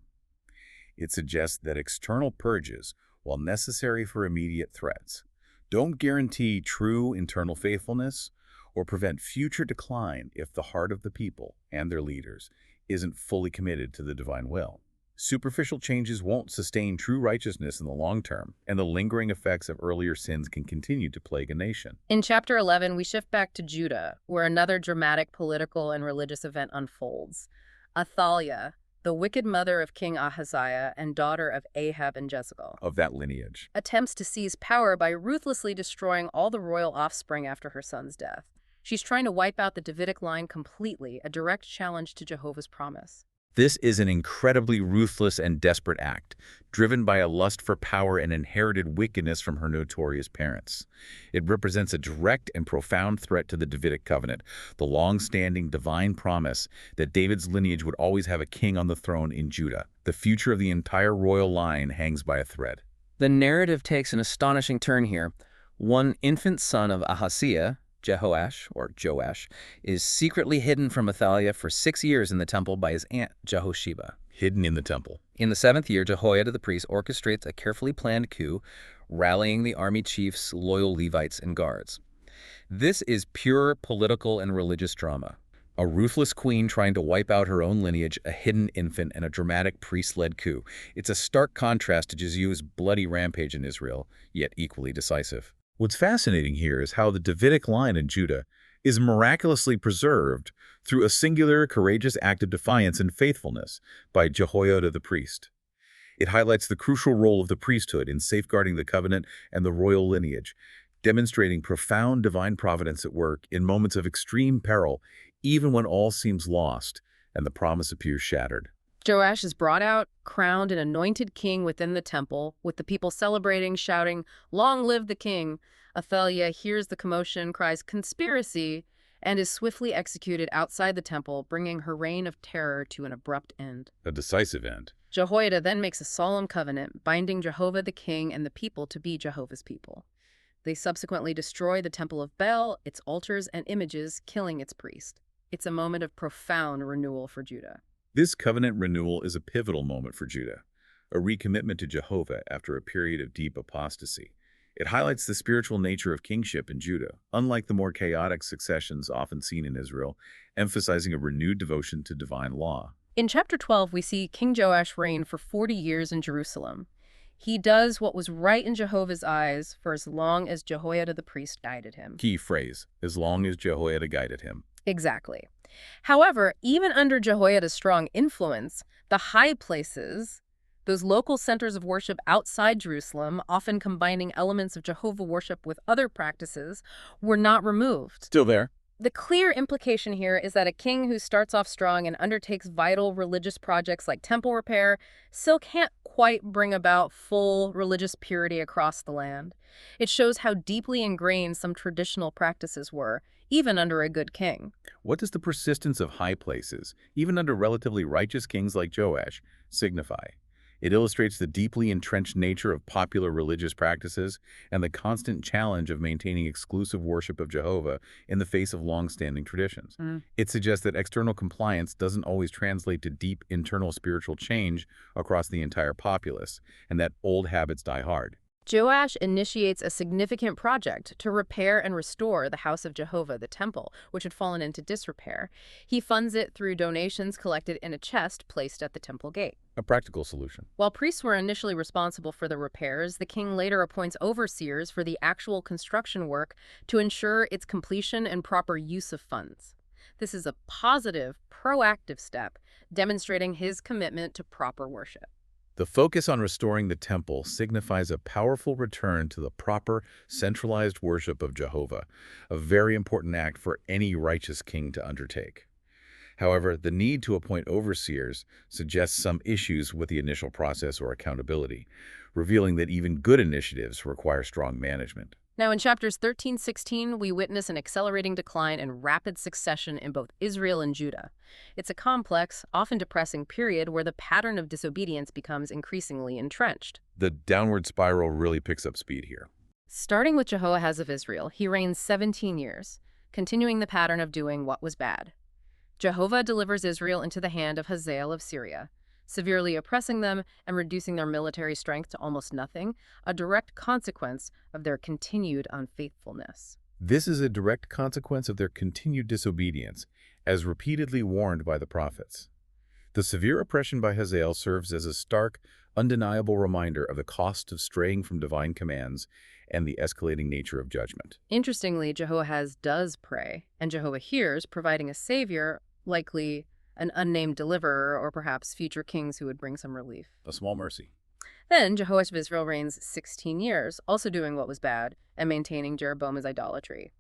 It suggests that external purges, while necessary for immediate threats, don't guarantee true internal faithfulness or prevent future decline if the heart of the people and their leaders isn't fully committed to the divine will. Superficial changes won't sustain true righteousness in the long term, and the lingering effects of earlier sins can continue to plague a nation. In chapter 11, we shift back to Judah, where another dramatic political and religious event unfolds. Athaliah, the wicked mother of King Ahaziah and daughter of Ahab and Jezebel, Of that lineage. attempts to seize power by ruthlessly destroying all the royal offspring after her son's death. She's trying to wipe out the Davidic line completely, a direct challenge to Jehovah's promise. This is an incredibly ruthless and desperate act, driven by a lust for power and inherited wickedness from her notorious parents. It represents a direct and profound threat to the Davidic covenant, the long-standing divine promise that David's lineage would always have a king on the throne in Judah. The future of the entire royal line hangs by a thread. The narrative takes an astonishing turn here. One infant son of Ahaziah, Jehoash, or Joash, is secretly hidden from Athaliah for 6 years in the temple by his aunt, Jehosheba. Hidden in the temple. In the 7th year, Jehoiada the priest orchestrates a carefully planned coup, rallying the army chiefs, loyal Levites, and guards. This is pure political and religious drama. A ruthless queen trying to wipe out her own lineage, a hidden infant, and a dramatic priest-led coup. It's a stark contrast to Jehu's bloody rampage in Israel, yet equally decisive. What's fascinating here is how the Davidic line in Judah is miraculously preserved through a singular, courageous act of defiance and faithfulness by Jehoiada the priest. It highlights the crucial role of the priesthood in safeguarding the covenant and the royal lineage, demonstrating profound divine providence at work in moments of extreme peril, even when all seems lost and the promise appears shattered. Joash is brought out, crowned and anointed king within the temple, with the people celebrating, shouting, "Long live the king!" Athaliah hears the commotion, cries, "Conspiracy!" and is swiftly executed outside the temple, bringing her reign of terror to an abrupt end. A decisive end. Jehoiada then makes a solemn covenant, binding Jehovah the king and the people to be Jehovah's people. They subsequently destroy the temple of Baal, its altars and images, killing its priest. It's a moment of profound renewal for Judah. This covenant renewal is a pivotal moment for Judah, a recommitment to Jehovah after a period of deep apostasy. It highlights the spiritual nature of kingship in Judah, unlike the more chaotic successions often seen in Israel, emphasizing a renewed devotion to divine law. In chapter 12, we see King Joash reign for 40 years in Jerusalem. He does what was right in Jehovah's eyes for as long as Jehoiada the priest guided him. Key phrase, as long as Jehoiada guided him. Exactly. However, even under Jehoiada's strong influence, the high places, those local centers of worship outside Jerusalem, often combining elements of Jehovah worship with other practices, were not removed. Still there. The clear implication here is that a king who starts off strong and undertakes vital religious projects like temple repair still can't quite bring about full religious purity across the land. It shows how deeply ingrained some traditional practices were, even under a good king. What does the persistence of high places, even under relatively righteous kings like Joash, signify? It illustrates the deeply entrenched nature of popular religious practices and the constant challenge of maintaining exclusive worship of Jehovah in the face of long-standing traditions. It suggests that external compliance doesn't always translate to deep internal spiritual change across the entire populace, and that old habits die hard. Joash initiates a significant project to repair and restore the house of Jehovah, the temple, which had fallen into disrepair. He funds it through donations collected in a chest placed at the temple gate. A practical solution. While priests were initially responsible for the repairs, the king later appoints overseers for the actual construction work to ensure its completion and proper use of funds. This is a positive, proactive step, demonstrating his commitment to proper worship. The focus on restoring the temple signifies a powerful return to the proper, centralized worship of Jehovah, a very important act for any righteous king to undertake. However, the need to appoint overseers suggests some issues with the initial process or accountability, revealing that even good initiatives require strong management. Now, in chapters 13-16, we witness an accelerating decline and rapid succession in both Israel and Judah. It's a complex, often depressing period where the pattern of disobedience becomes increasingly entrenched. The downward spiral really picks up speed here. Starting with Jehoahaz of Israel, he reigns 17 years, continuing the pattern of doing what was bad. Jehovah delivers Israel into the hand of Hazael of Syria, severely oppressing them and reducing their military strength to almost nothing, a direct consequence of their continued unfaithfulness. This is a direct consequence of their continued disobedience, as repeatedly warned by the prophets. The severe oppression by Hazael serves as a stark, undeniable reminder of the cost of straying from divine commands and the escalating nature of judgment. Interestingly, Jehoahaz does pray, and Jehovah hears, providing a savior, likely an unnamed deliverer, or perhaps future kings who would bring some relief. A small mercy. Then Jehoash of Israel reigns 16 years, also doing what was bad and maintaining Jeroboam's idolatry.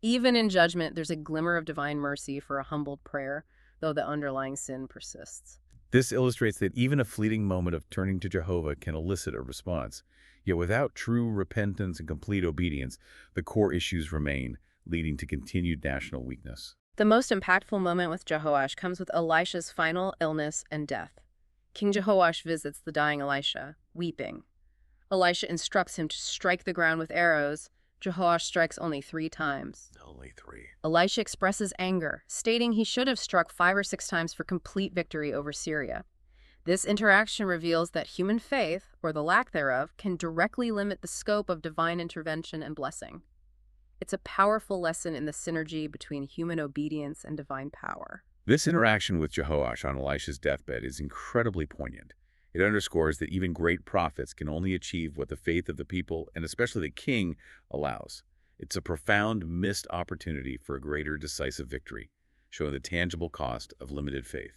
Even in judgment, there's a glimmer of divine mercy for a humbled prayer, though the underlying sin persists. This illustrates that even a fleeting moment of turning to Jehovah can elicit a response. Yet without true repentance and complete obedience, the core issues remain, leading to continued national weakness. The most impactful moment with Jehoash comes with Elisha's final illness and death. King Jehoash visits the dying Elisha, weeping. Elisha instructs him to strike the ground with arrows. Jehoash strikes only 3 times. Only 3. Elisha expresses anger, stating he should have struck 5 or 6 times for complete victory over Syria. This interaction reveals that human faith, or the lack thereof, can directly limit the scope of divine intervention and blessing. It's a powerful lesson in the synergy between human obedience and divine power. This interaction with Jehoash on Elisha's deathbed is incredibly poignant. It underscores that even great prophets can only achieve what the faith of the people, and especially the king, allows. It's a profound missed opportunity for a greater decisive victory, showing the tangible cost of limited faith.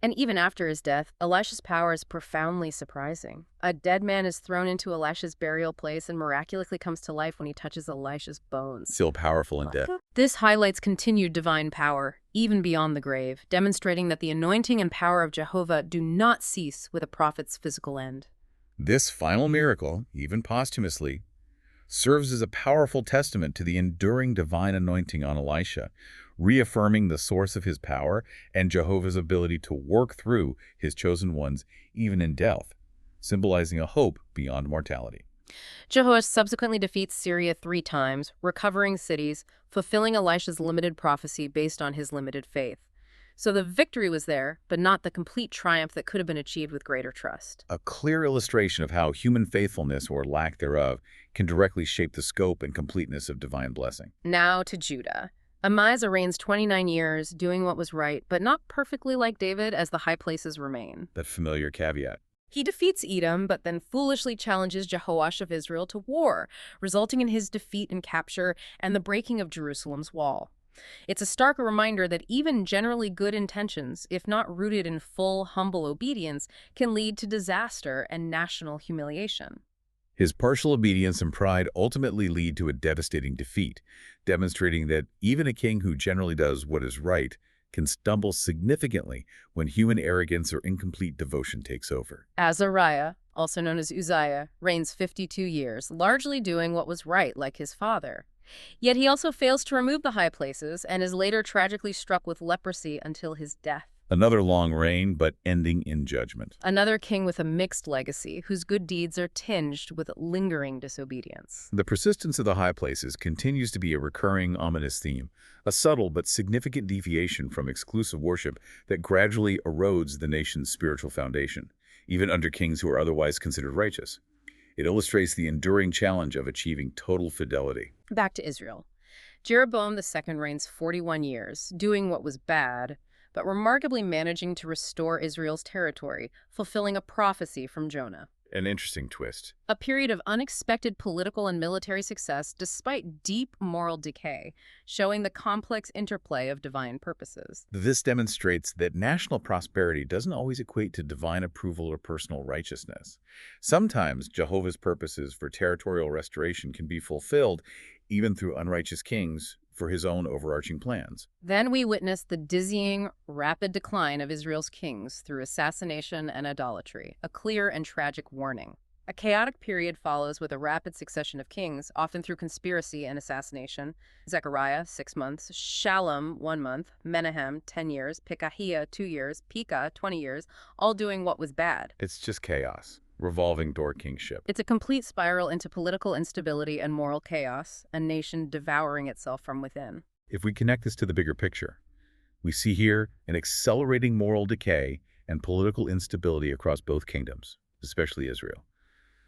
And even after his death, Elisha's power is profoundly surprising. A dead man is thrown into Elisha's burial place and miraculously comes to life when he touches Elisha's bones. Still powerful in death. This highlights continued divine power, even beyond the grave, demonstrating that the anointing and power of Jehovah do not cease with a prophet's physical end. This final miracle, even posthumously, serves as a powerful testament to the enduring divine anointing on Elisha, reaffirming the source of his power and Jehovah's ability to work through his chosen ones even in death, symbolizing a hope beyond mortality. Jehoash subsequently defeats Syria 3 times, recovering cities, fulfilling Elisha's limited prophecy based on his limited faith. So the victory was there, but not the complete triumph that could have been achieved with greater trust. A clear illustration of how human faithfulness, or lack thereof, can directly shape the scope and completeness of divine blessing. Now to Judah. Amaziah reigns 29 years, doing what was right, but not perfectly like David, as the high places remain. That familiar caveat. He defeats Edom, but then foolishly challenges Jehoash of Israel to war, resulting in his defeat and capture and the breaking of Jerusalem's wall. It's a stark reminder that even generally good intentions, if not rooted in full, humble obedience, can lead to disaster and national humiliation. His partial obedience and pride ultimately lead to a devastating defeat, demonstrating that even a king who generally does what is right can stumble significantly when human arrogance or incomplete devotion takes over. Azariah, also known as Uzziah, reigns 52 years, largely doing what was right like his father. Yet he also fails to remove the high places and is later tragically struck with leprosy until his death. Another long reign, but ending in judgment. Another king with a mixed legacy, whose good deeds are tinged with lingering disobedience. The persistence of the high places continues to be a recurring, ominous theme, a subtle but significant deviation from exclusive worship that gradually erodes the nation's spiritual foundation, even under kings who are otherwise considered righteous. It illustrates the enduring challenge of achieving total fidelity. Back to Israel. Jeroboam II reigns 41 years, doing what was bad, but remarkably managing to restore Israel's territory, fulfilling a prophecy from Jonah. An interesting twist. A period of unexpected political and military success despite deep moral decay, showing the complex interplay of divine purposes. This demonstrates that national prosperity doesn't always equate to divine approval or personal righteousness. Sometimes Jehovah's purposes for territorial restoration can be fulfilled even through unrighteous kings for his own overarching plans. Then we witness the dizzying, rapid decline of Israel's kings through assassination and idolatry, a clear and tragic warning. A chaotic period follows with a rapid succession of kings, often through conspiracy and assassination. Zechariah, 6 months, Shallum, 1 month, Menahem, 10 years, Pekahiah, 2 years, Pekah, 20 years, all doing what was bad. It's just chaos. Revolving door kingship. It's a complete spiral into political instability and moral chaos, a nation devouring itself from within. If we connect this to the bigger picture, we see here an accelerating moral decay and political instability across both kingdoms, especially Israel.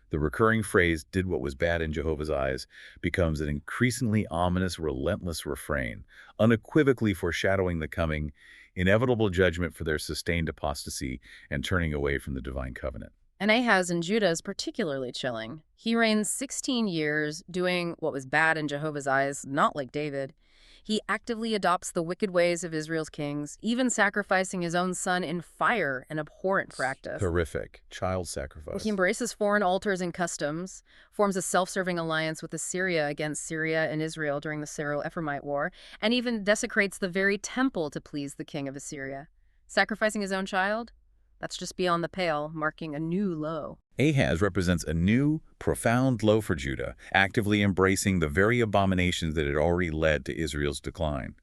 The recurring phrase, "did what was bad in Jehovah's eyes," becomes an increasingly ominous, relentless refrain, unequivocally foreshadowing the coming, inevitable judgment for their sustained apostasy and turning away from the divine covenant. And Ahaz in Judah is particularly chilling. He reigns 16 years, doing what was bad in Jehovah's eyes, not like David. He actively adopts the wicked ways of Israel's kings, even sacrificing his own son in fire, an abhorrent practice. Horrific. Child sacrifice. He embraces foreign altars and customs, forms a self-serving alliance with Assyria against Syria and Israel during the Syro-Ephraimite War, and even desecrates the very temple to please the king of Assyria. Sacrificing his own child? That's just beyond the pale, marking a new low. Ahaz represents a new, profound low for Judah, actively embracing the very abominations that had already led to Israel's decline.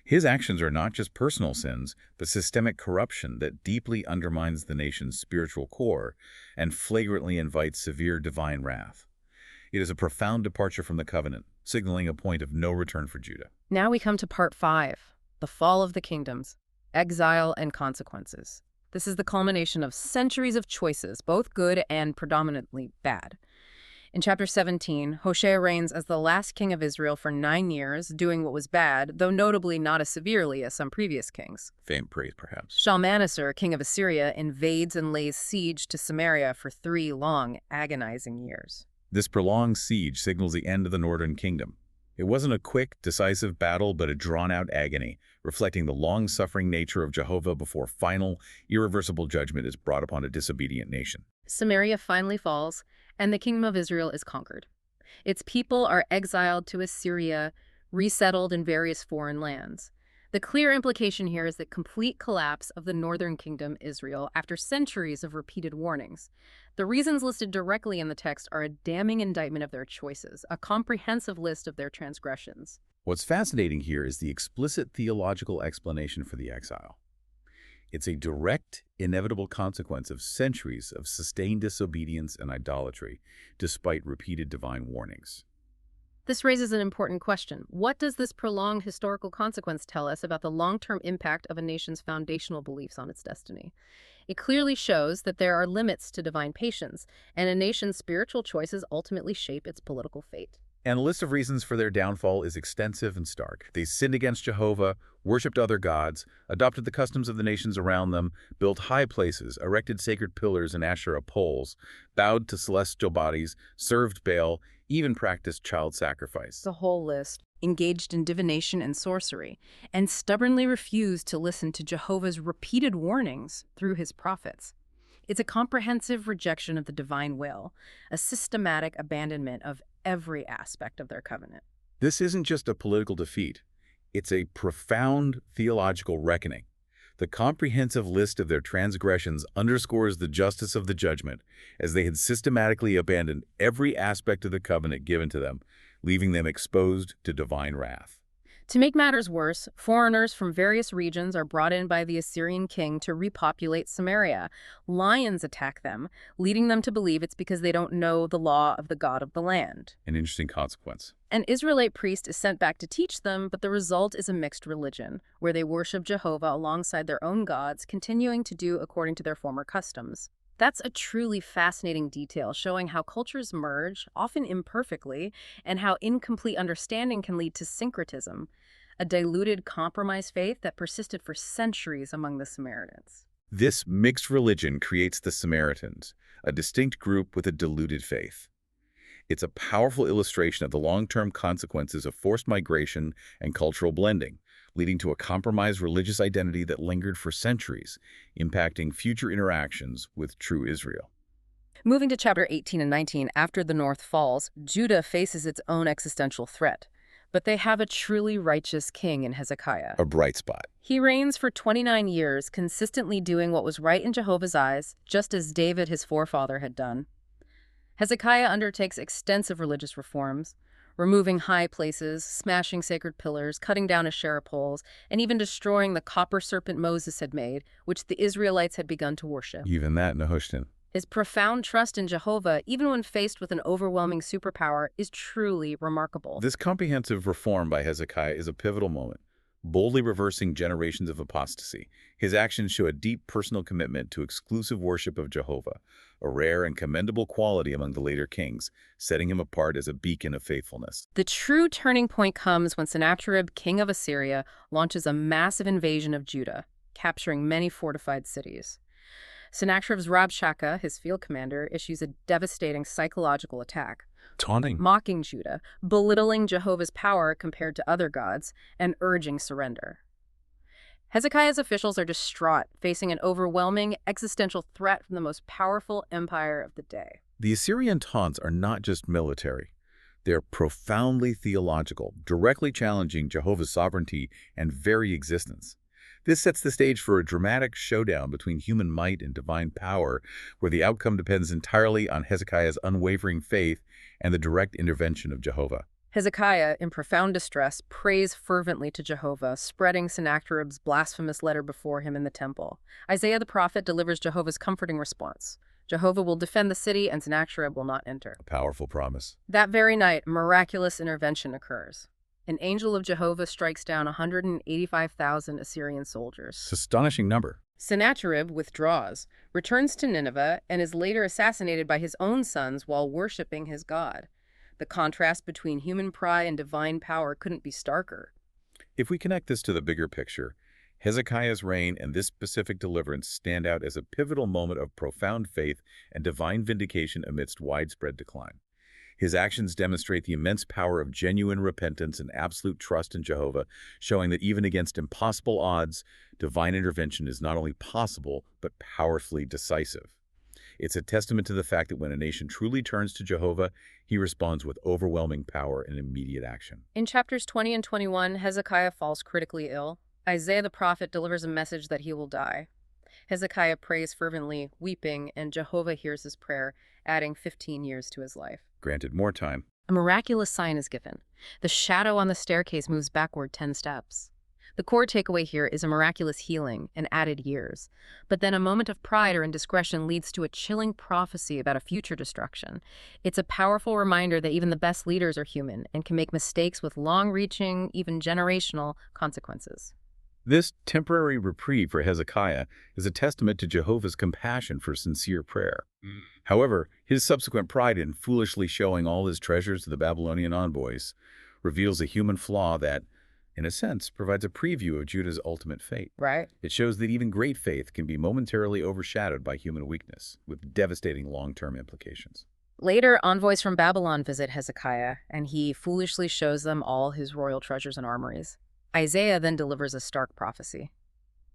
His actions are not just personal sins, but systemic corruption that deeply undermines the nation's spiritual core and flagrantly invites severe divine wrath. It is a profound departure from the covenant, signaling a point of no return for Judah. Now we come to part 5, the fall of the kingdoms, exile and consequences. This is the culmination of centuries of choices, both good and predominantly bad. In chapter 17, Hoshea reigns as the last king of Israel for 9 years, doing what was bad, though notably not as severely as some previous kings. Faint praise, perhaps. Shalmaneser, king of Assyria, invades and lays siege to Samaria for 3 long, agonizing years. This prolonged siege signals the end of the northern kingdom. It wasn't a quick, decisive battle, but a drawn-out agony, reflecting the long-suffering nature of Jehovah before final, irreversible judgment is brought upon a disobedient nation. Samaria finally falls, and the kingdom of Israel is conquered. Its people are exiled to Assyria, resettled in various foreign lands. The clear implication here is the complete collapse of the northern kingdom, Israel, after centuries of repeated warnings. The reasons listed directly in the text are a damning indictment of their choices, a comprehensive list of their transgressions. What's fascinating here is the explicit theological explanation for the exile. It's a direct, inevitable consequence of centuries of sustained disobedience and idolatry, despite repeated divine warnings. This raises an important question. What does this prolonged historical consequence tell us about the long-term impact of a nation's foundational beliefs on its destiny? It clearly shows that there are limits to divine patience, and a nation's spiritual choices ultimately shape its political fate. And the list of reasons for their downfall is extensive and stark. They sinned against Jehovah, worshipped other gods, adopted the customs of the nations around them, built high places, erected sacred pillars and Asherah poles, bowed to celestial bodies, served Baal, even practiced child sacrifice. The whole list engaged in divination and sorcery, and stubbornly refused to listen to Jehovah's repeated warnings through his prophets. It's a comprehensive rejection of the divine will, a systematic abandonment of every aspect of their covenant. This isn't just a political defeat. It's a profound theological reckoning. The comprehensive list of their transgressions underscores the justice of the judgment, as they had systematically abandoned every aspect of the covenant given to them, leaving them exposed to divine wrath. To make matters worse, foreigners from various regions are brought in by the Assyrian king to repopulate Samaria. Lions attack them, leading them to believe it's because they don't know the law of the God of the land. An interesting consequence. An Israelite priest is sent back to teach them, but the result is a mixed religion, where they worship Jehovah alongside their own gods, continuing to do according to their former customs. That's a truly fascinating detail, showing how cultures merge, often imperfectly, and how incomplete understanding can lead to syncretism, a diluted, compromised faith that persisted for centuries among the Samaritans. This mixed religion creates the Samaritans, a distinct group with a diluted faith. It's a powerful illustration of the long-term consequences of forced migration and cultural blending, leading to a compromised religious identity that lingered for centuries, impacting future interactions with true Israel. Moving to chapter 18 and 19, after the North falls, Judah faces its own existential threat. But they have a truly righteous king in Hezekiah. A bright spot. He reigns for 29 years, consistently doing what was right in Jehovah's eyes, just as David, his forefather, had done. Hezekiah undertakes extensive religious reforms, removing high places, smashing sacred pillars, cutting down Asherah poles, and even destroying the copper serpent Moses had made, which the Israelites had begun to worship. Even that, Nehushtan. His profound trust in Jehovah, even when faced with an overwhelming superpower, is truly remarkable. This comprehensive reform by Hezekiah is a pivotal moment, boldly reversing generations of apostasy. His actions show a deep personal commitment to exclusive worship of Jehovah, a rare and commendable quality among the later kings, setting him apart as a beacon of faithfulness. The true turning point comes when Sennacherib, king of Assyria, launches a massive invasion of Judah, capturing many fortified cities. Sennacherib's Rabshakeh, his field commander, issues a devastating psychological attack, Taunting. mocking Judah, belittling Jehovah's power compared to other gods, and urging surrender. Hezekiah's officials are distraught, facing an overwhelming existential threat from the most powerful empire of the day. The Assyrian taunts are not just military. They're profoundly theological, directly challenging Jehovah's sovereignty and very existence. This sets the stage for a dramatic showdown between human might and divine power, where the outcome depends entirely on Hezekiah's unwavering faith and the direct intervention of Jehovah. Hezekiah, in profound distress, prays fervently to Jehovah, spreading Sennacherib's blasphemous letter before him in the temple. Isaiah the prophet delivers Jehovah's comforting response. Jehovah will defend the city, and Sennacherib will not enter. A powerful promise. That very night, miraculous intervention occurs. An angel of Jehovah strikes down 185,000 Assyrian soldiers. It's an astonishing number. Sennacherib withdraws, returns to Nineveh, and is later assassinated by his own sons while worshiping his god. The contrast between human pride and divine power couldn't be starker. If we connect this to the bigger picture, Hezekiah's reign and this specific deliverance stand out as a pivotal moment of profound faith and divine vindication amidst widespread decline. His actions demonstrate the immense power of genuine repentance and absolute trust in Jehovah, showing that even against impossible odds, divine intervention is not only possible, but powerfully decisive. It's a testament to the fact that when a nation truly turns to Jehovah, he responds with overwhelming power and immediate action. In chapters 20 and 21, Hezekiah falls critically ill. Isaiah the prophet delivers a message that he will die. Hezekiah prays fervently, weeping, and Jehovah hears his prayer, adding 15 years to his life. Granted more time. A miraculous sign is given. The shadow on the staircase moves backward 10 steps. The core takeaway here is a miraculous healing and added years. But then a moment of pride or indiscretion leads to a chilling prophecy about a future destruction. It's a powerful reminder that even the best leaders are human and can make mistakes with long-reaching, even generational consequences. This temporary reprieve for Hezekiah is a testament to Jehovah's compassion for sincere prayer. However, his subsequent pride in foolishly showing all his treasures to the Babylonian envoys reveals a human flaw that, in a sense, provides a preview of Judah's ultimate fate. Right. It shows that even great faith can be momentarily overshadowed by human weakness, with devastating long-term implications. Later, envoys from Babylon visit Hezekiah, and he foolishly shows them all his royal treasures and armories. Isaiah then delivers a stark prophecy.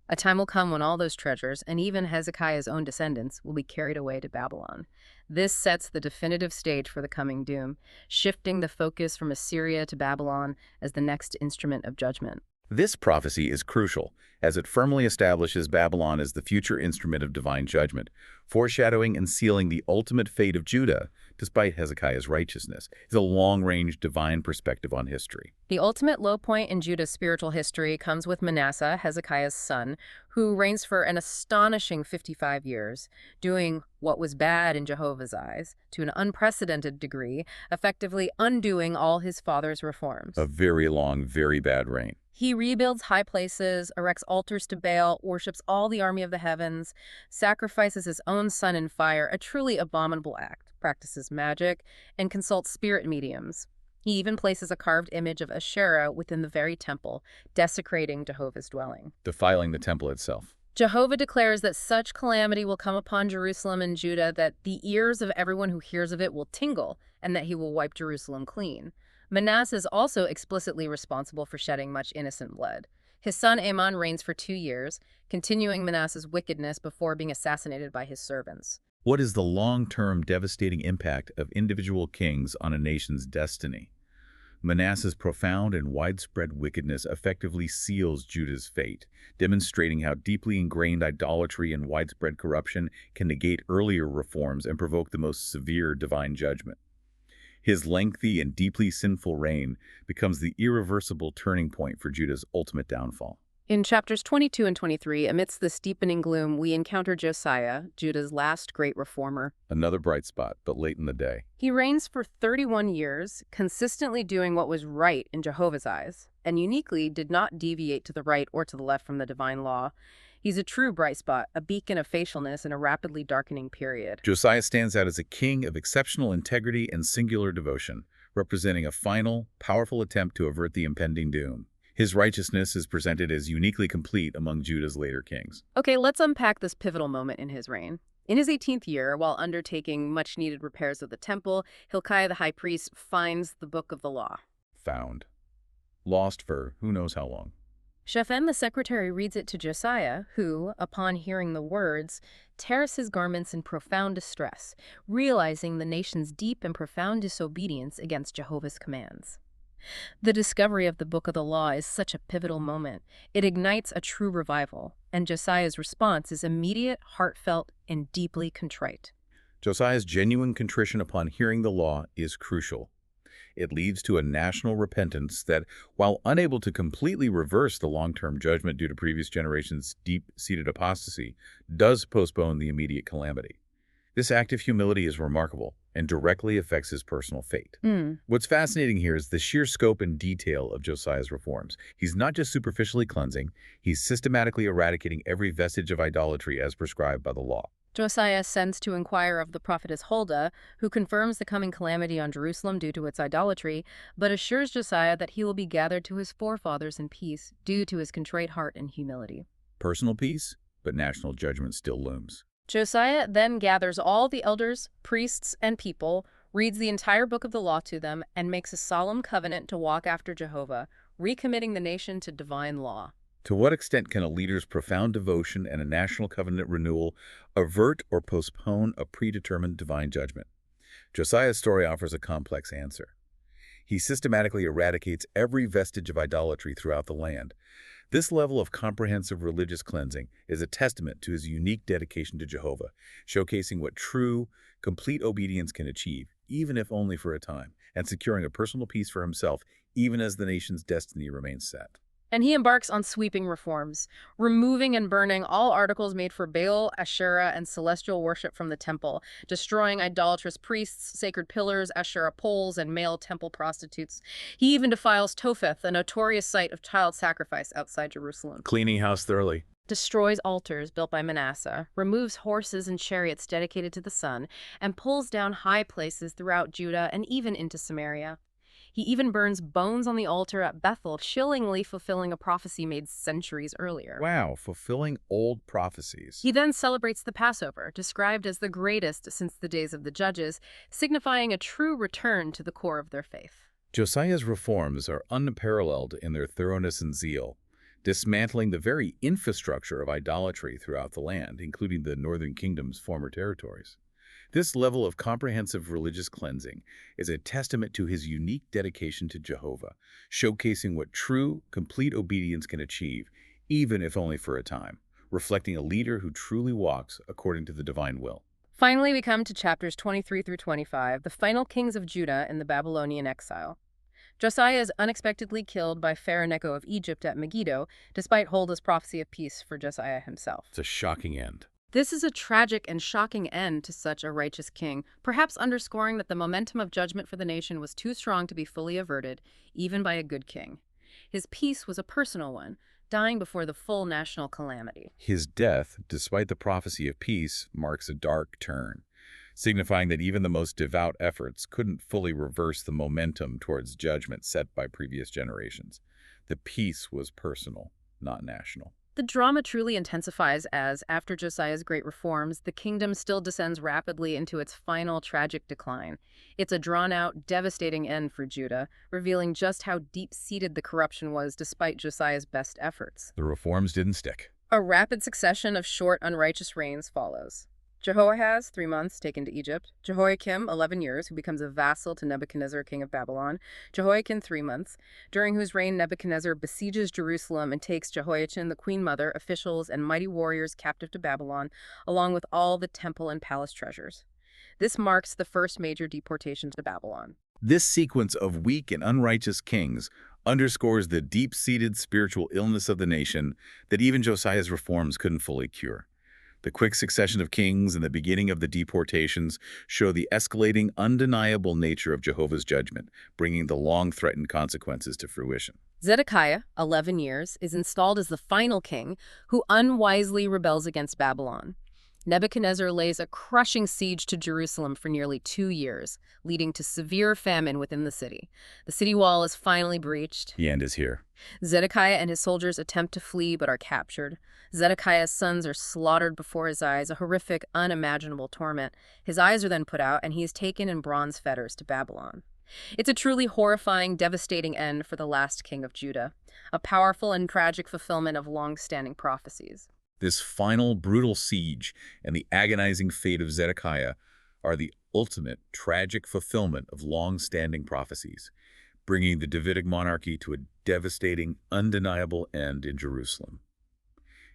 A time will come when all those treasures, and even Hezekiah's own descendants, will be carried away to Babylon. This sets the definitive stage for the coming doom, shifting the focus from Assyria to Babylon as the next instrument of judgment. This prophecy is crucial, as it firmly establishes Babylon as the future instrument of divine judgment, foreshadowing and sealing the ultimate fate of Judah, despite Hezekiah's righteousness. It's a long-range divine perspective on history. The ultimate low point in Judah's spiritual history comes with Manasseh, Hezekiah's son, who reigns for an astonishing 55 years, doing what was bad in Jehovah's eyes to an unprecedented degree, effectively undoing all his father's reforms. A very long, very bad reign. He rebuilds high places, erects altars to Baal, worships all the army of the heavens, sacrifices his own son in fire, a truly abominable act, practices magic, and consults spirit mediums. He even places a carved image of Asherah within the very temple, desecrating Jehovah's dwelling. Defiling the temple itself. Jehovah declares that such calamity will come upon Jerusalem and Judah that the ears of everyone who hears of it will tingle, and that he will wipe Jerusalem clean. Manasseh is also explicitly responsible for shedding much innocent blood. His son Amon reigns for 2 years, continuing Manasseh's wickedness before being assassinated by his servants. What is the long-term devastating impact of individual kings on a nation's destiny? Manasseh's profound and widespread wickedness effectively seals Judah's fate, demonstrating how deeply ingrained idolatry and widespread corruption can negate earlier reforms and provoke the most severe divine judgment. His lengthy and deeply sinful reign becomes the irreversible turning point for Judah's ultimate downfall. In chapters 22 and 23, amidst this deepening gloom, we encounter Josiah, Judah's last great reformer. Another bright spot, but late in the day. He reigns for 31 years, consistently doing what was right in Jehovah's eyes, and uniquely did not deviate to the right or to the left from the divine law. He's a true bright spot, a beacon of faithfulness in a rapidly darkening period. Josiah stands out as a king of exceptional integrity and singular devotion, representing a final, powerful attempt to avert the impending doom. His righteousness is presented as uniquely complete among Judah's later kings. Okay, let's unpack this pivotal moment in his reign. In his 18th year, while undertaking much-needed repairs of the temple, Hilkiah the high priest finds the book of the law. Found. Lost for who knows how long. Shaphan the secretary reads it to Josiah, who, upon hearing the words, tears his garments in profound distress, realizing the nation's deep and profound disobedience against Jehovah's commands. The discovery of the Book of the Law is such a pivotal moment. It ignites a true revival, and Josiah's response is immediate, heartfelt, and deeply contrite. Josiah's genuine contrition upon hearing the law is crucial. It leads to a national repentance that, while unable to completely reverse the long-term judgment due to previous generations' deep-seated apostasy, does postpone the immediate calamity. This act of humility is remarkable and directly affects his personal fate. What's fascinating here is the sheer scope and detail of Josiah's reforms. He's not just superficially cleansing, he's systematically eradicating every vestige of idolatry as prescribed by the law. Josiah sends to inquire of the prophetess Huldah, who confirms the coming calamity on Jerusalem due to its idolatry, but assures Josiah that he will be gathered to his forefathers in peace due to his contrite heart and humility. Personal peace, but national judgment still looms. Josiah then gathers all the elders, priests, and people, reads the entire book of the law to them, and makes a solemn covenant to walk after Jehovah, recommitting the nation to divine law. To what extent can a leader's profound devotion and a national covenant renewal avert or postpone a predetermined divine judgment? Josiah's story offers a complex answer. He systematically eradicates every vestige of idolatry throughout the land. This level of comprehensive religious cleansing is a testament to his unique dedication to Jehovah, showcasing what true, complete obedience can achieve, even if only for a time, and securing a personal peace for himself, even as the nation's destiny remains set. And he embarks on sweeping reforms, removing and burning all articles made for Baal, Asherah, and celestial worship from the temple, destroying idolatrous priests, sacred pillars, Asherah poles, and male temple prostitutes. He even defiles Topheth, a notorious site of child sacrifice outside Jerusalem. Cleaning house thoroughly. Destroys altars built by Manasseh, removes horses and chariots dedicated to the sun, and pulls down high places throughout Judah and even into Samaria. He even burns bones on the altar at Bethel, chillingly fulfilling a prophecy made centuries earlier. Wow, fulfilling old prophecies. He then celebrates the Passover, described as the greatest since the days of the judges, signifying a true return to the core of their faith. Josiah's reforms are unparalleled in their thoroughness and zeal, dismantling the very infrastructure of idolatry throughout the land, including the northern kingdom's former territories. This level of comprehensive religious cleansing is a testament to his unique dedication to Jehovah, showcasing what true, complete obedience can achieve, even if only for a time, reflecting a leader who truly walks according to the divine will. Finally, we come to chapters 23 through 25, the final kings of Judah in the Babylonian exile. Josiah is unexpectedly killed by Pharaoh Necho of Egypt at Megiddo, despite Huldah's prophecy of peace for Josiah himself. It's a shocking end. This is a tragic and shocking end to such a righteous king, perhaps underscoring that the momentum of judgment for the nation was too strong to be fully averted, even by a good king. His peace was a personal one, dying before the full national calamity. His death, despite the prophecy of peace, marks a dark turn, signifying that even the most devout efforts couldn't fully reverse the momentum towards judgment set by previous generations. The peace was personal, not national. The drama truly intensifies as, after Josiah's great reforms, the kingdom still descends rapidly into its final tragic decline. It's a drawn-out, devastating end for Judah, revealing just how deep-seated the corruption was despite Josiah's best efforts. The reforms didn't stick. A rapid succession of short, unrighteous reigns follows. Jehoahaz, 3 months, taken to Egypt. Jehoiakim, 11 years, who becomes a vassal to Nebuchadnezzar, king of Babylon. Jehoiakim, 3 months, during whose reign Nebuchadnezzar besieges Jerusalem and takes Jehoiachin, the queen mother, officials, and mighty warriors captive to Babylon, along with all the temple and palace treasures. This marks the first major deportation to Babylon. This sequence of weak and unrighteous kings underscores the deep-seated spiritual illness of the nation that even Josiah's reforms couldn't fully cure. The quick succession of kings and the beginning of the deportations show the escalating, undeniable nature of Jehovah's judgment, bringing the long-threatened consequences to fruition. Zedekiah, 11 years, is installed as the final king who unwisely rebels against Babylon. Nebuchadnezzar lays a crushing siege to Jerusalem for nearly 2 years, leading to severe famine within the city. The city wall is finally breached. The end is here. Zedekiah and his soldiers attempt to flee but are captured. Zedekiah's sons are slaughtered before his eyes, a horrific, unimaginable torment. His eyes are then put out, and he is taken in bronze fetters to Babylon. It's a truly horrifying, devastating end for the last king of Judah, a powerful and tragic fulfillment of long-standing prophecies. This final brutal siege and the agonizing fate of Zedekiah are the ultimate tragic fulfillment of long-standing prophecies, bringing the Davidic monarchy to a devastating, undeniable end in Jerusalem.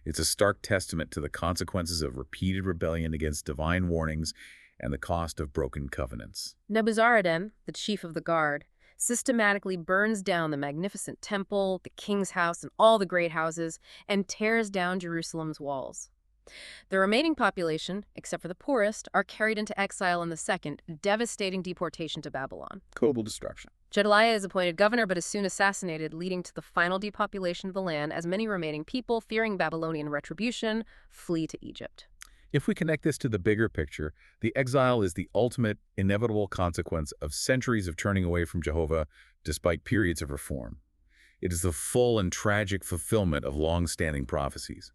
It's a stark testament to the consequences of repeated rebellion against divine warnings and the cost of broken covenants. Nebuzaradan, the chief of the guard, systematically burns down the magnificent temple, the king's house, and all the great houses, and tears down Jerusalem's walls. The remaining population, except for the poorest, are carried into exile in the second, devastating deportation to Babylon. Total destruction. Gedaliah is appointed governor but is soon assassinated, leading to the final depopulation of the land as many remaining people, fearing Babylonian retribution, flee to Egypt. If we connect this to the bigger picture, the exile is the ultimate, inevitable consequence of centuries of turning away from Jehovah despite periods of reform. It is the full and tragic fulfillment of long-standing prophecies.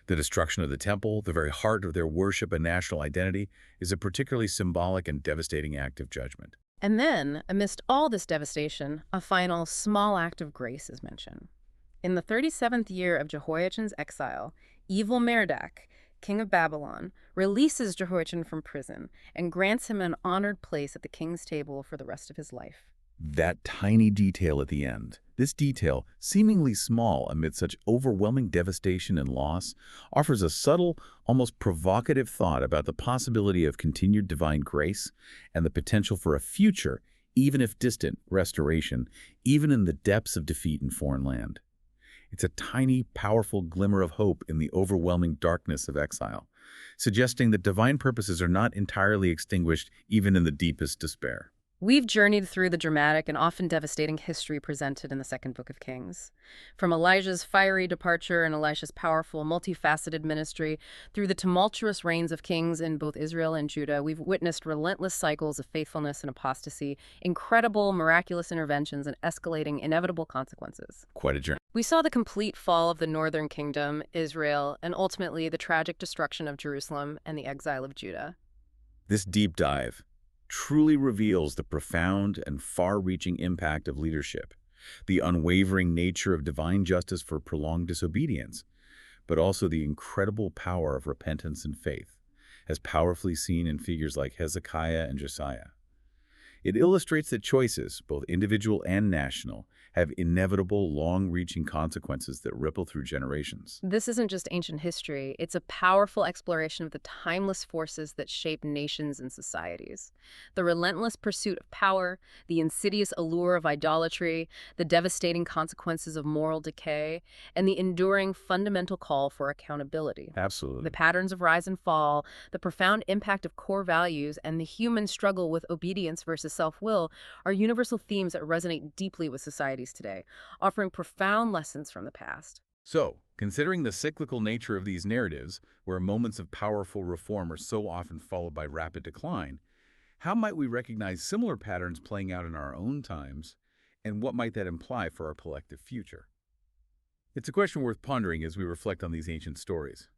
The destruction of the temple, the very heart of their worship and national identity, is a particularly symbolic and devastating act of judgment. And then, amidst all this devastation, a final small act of grace is mentioned. In the 37th year of Jehoiachin's exile, evil Merodach, king of Babylon, releases Jehoiachin from prison and grants him an honored place at the king's table for the rest of his life. That tiny detail at the end, this detail, seemingly small amid such overwhelming devastation and loss, offers a subtle, almost provocative thought about the possibility of continued divine grace and the potential for a future, even if distant, restoration, even in the depths of defeat in foreign land. It's a tiny, powerful glimmer of hope in the overwhelming darkness of exile, suggesting that divine purposes are not entirely extinguished even in the deepest despair. We've journeyed through the dramatic and often devastating history presented in the Second Book of Kings. From Elijah's fiery departure and Elisha's powerful, multifaceted ministry, through the tumultuous reigns of kings in both Israel and Judah, we've witnessed relentless cycles of faithfulness and apostasy, incredible, miraculous interventions, and escalating, inevitable consequences. Quite a journey. We saw the complete fall of the northern kingdom, Israel, and ultimately the tragic destruction of Jerusalem and the exile of Judah. This deep dive truly reveals the profound and far-reaching impact of leadership, the unwavering nature of divine justice for prolonged disobedience, but also the incredible power of repentance and faith, as powerfully seen in figures like Hezekiah and Josiah. It illustrates that choices, both individual and national, have inevitable, long-reaching consequences that ripple through generations. This isn't just ancient history. It's a powerful exploration of the timeless forces that shape nations and societies. The relentless pursuit of power, the insidious allure of idolatry, the devastating consequences of moral decay, and the enduring fundamental call for accountability. Absolutely. The patterns of rise and fall, the profound impact of core values, and the human struggle with obedience versus self-will are universal themes that resonate deeply with societies today, offering profound lessons from the past. So, considering the cyclical nature of these narratives, where moments of powerful reform are so often followed by rapid decline, how might we recognize similar patterns playing out in our own times, and what might that imply for our collective future? It's a question worth pondering as we reflect on these ancient stories.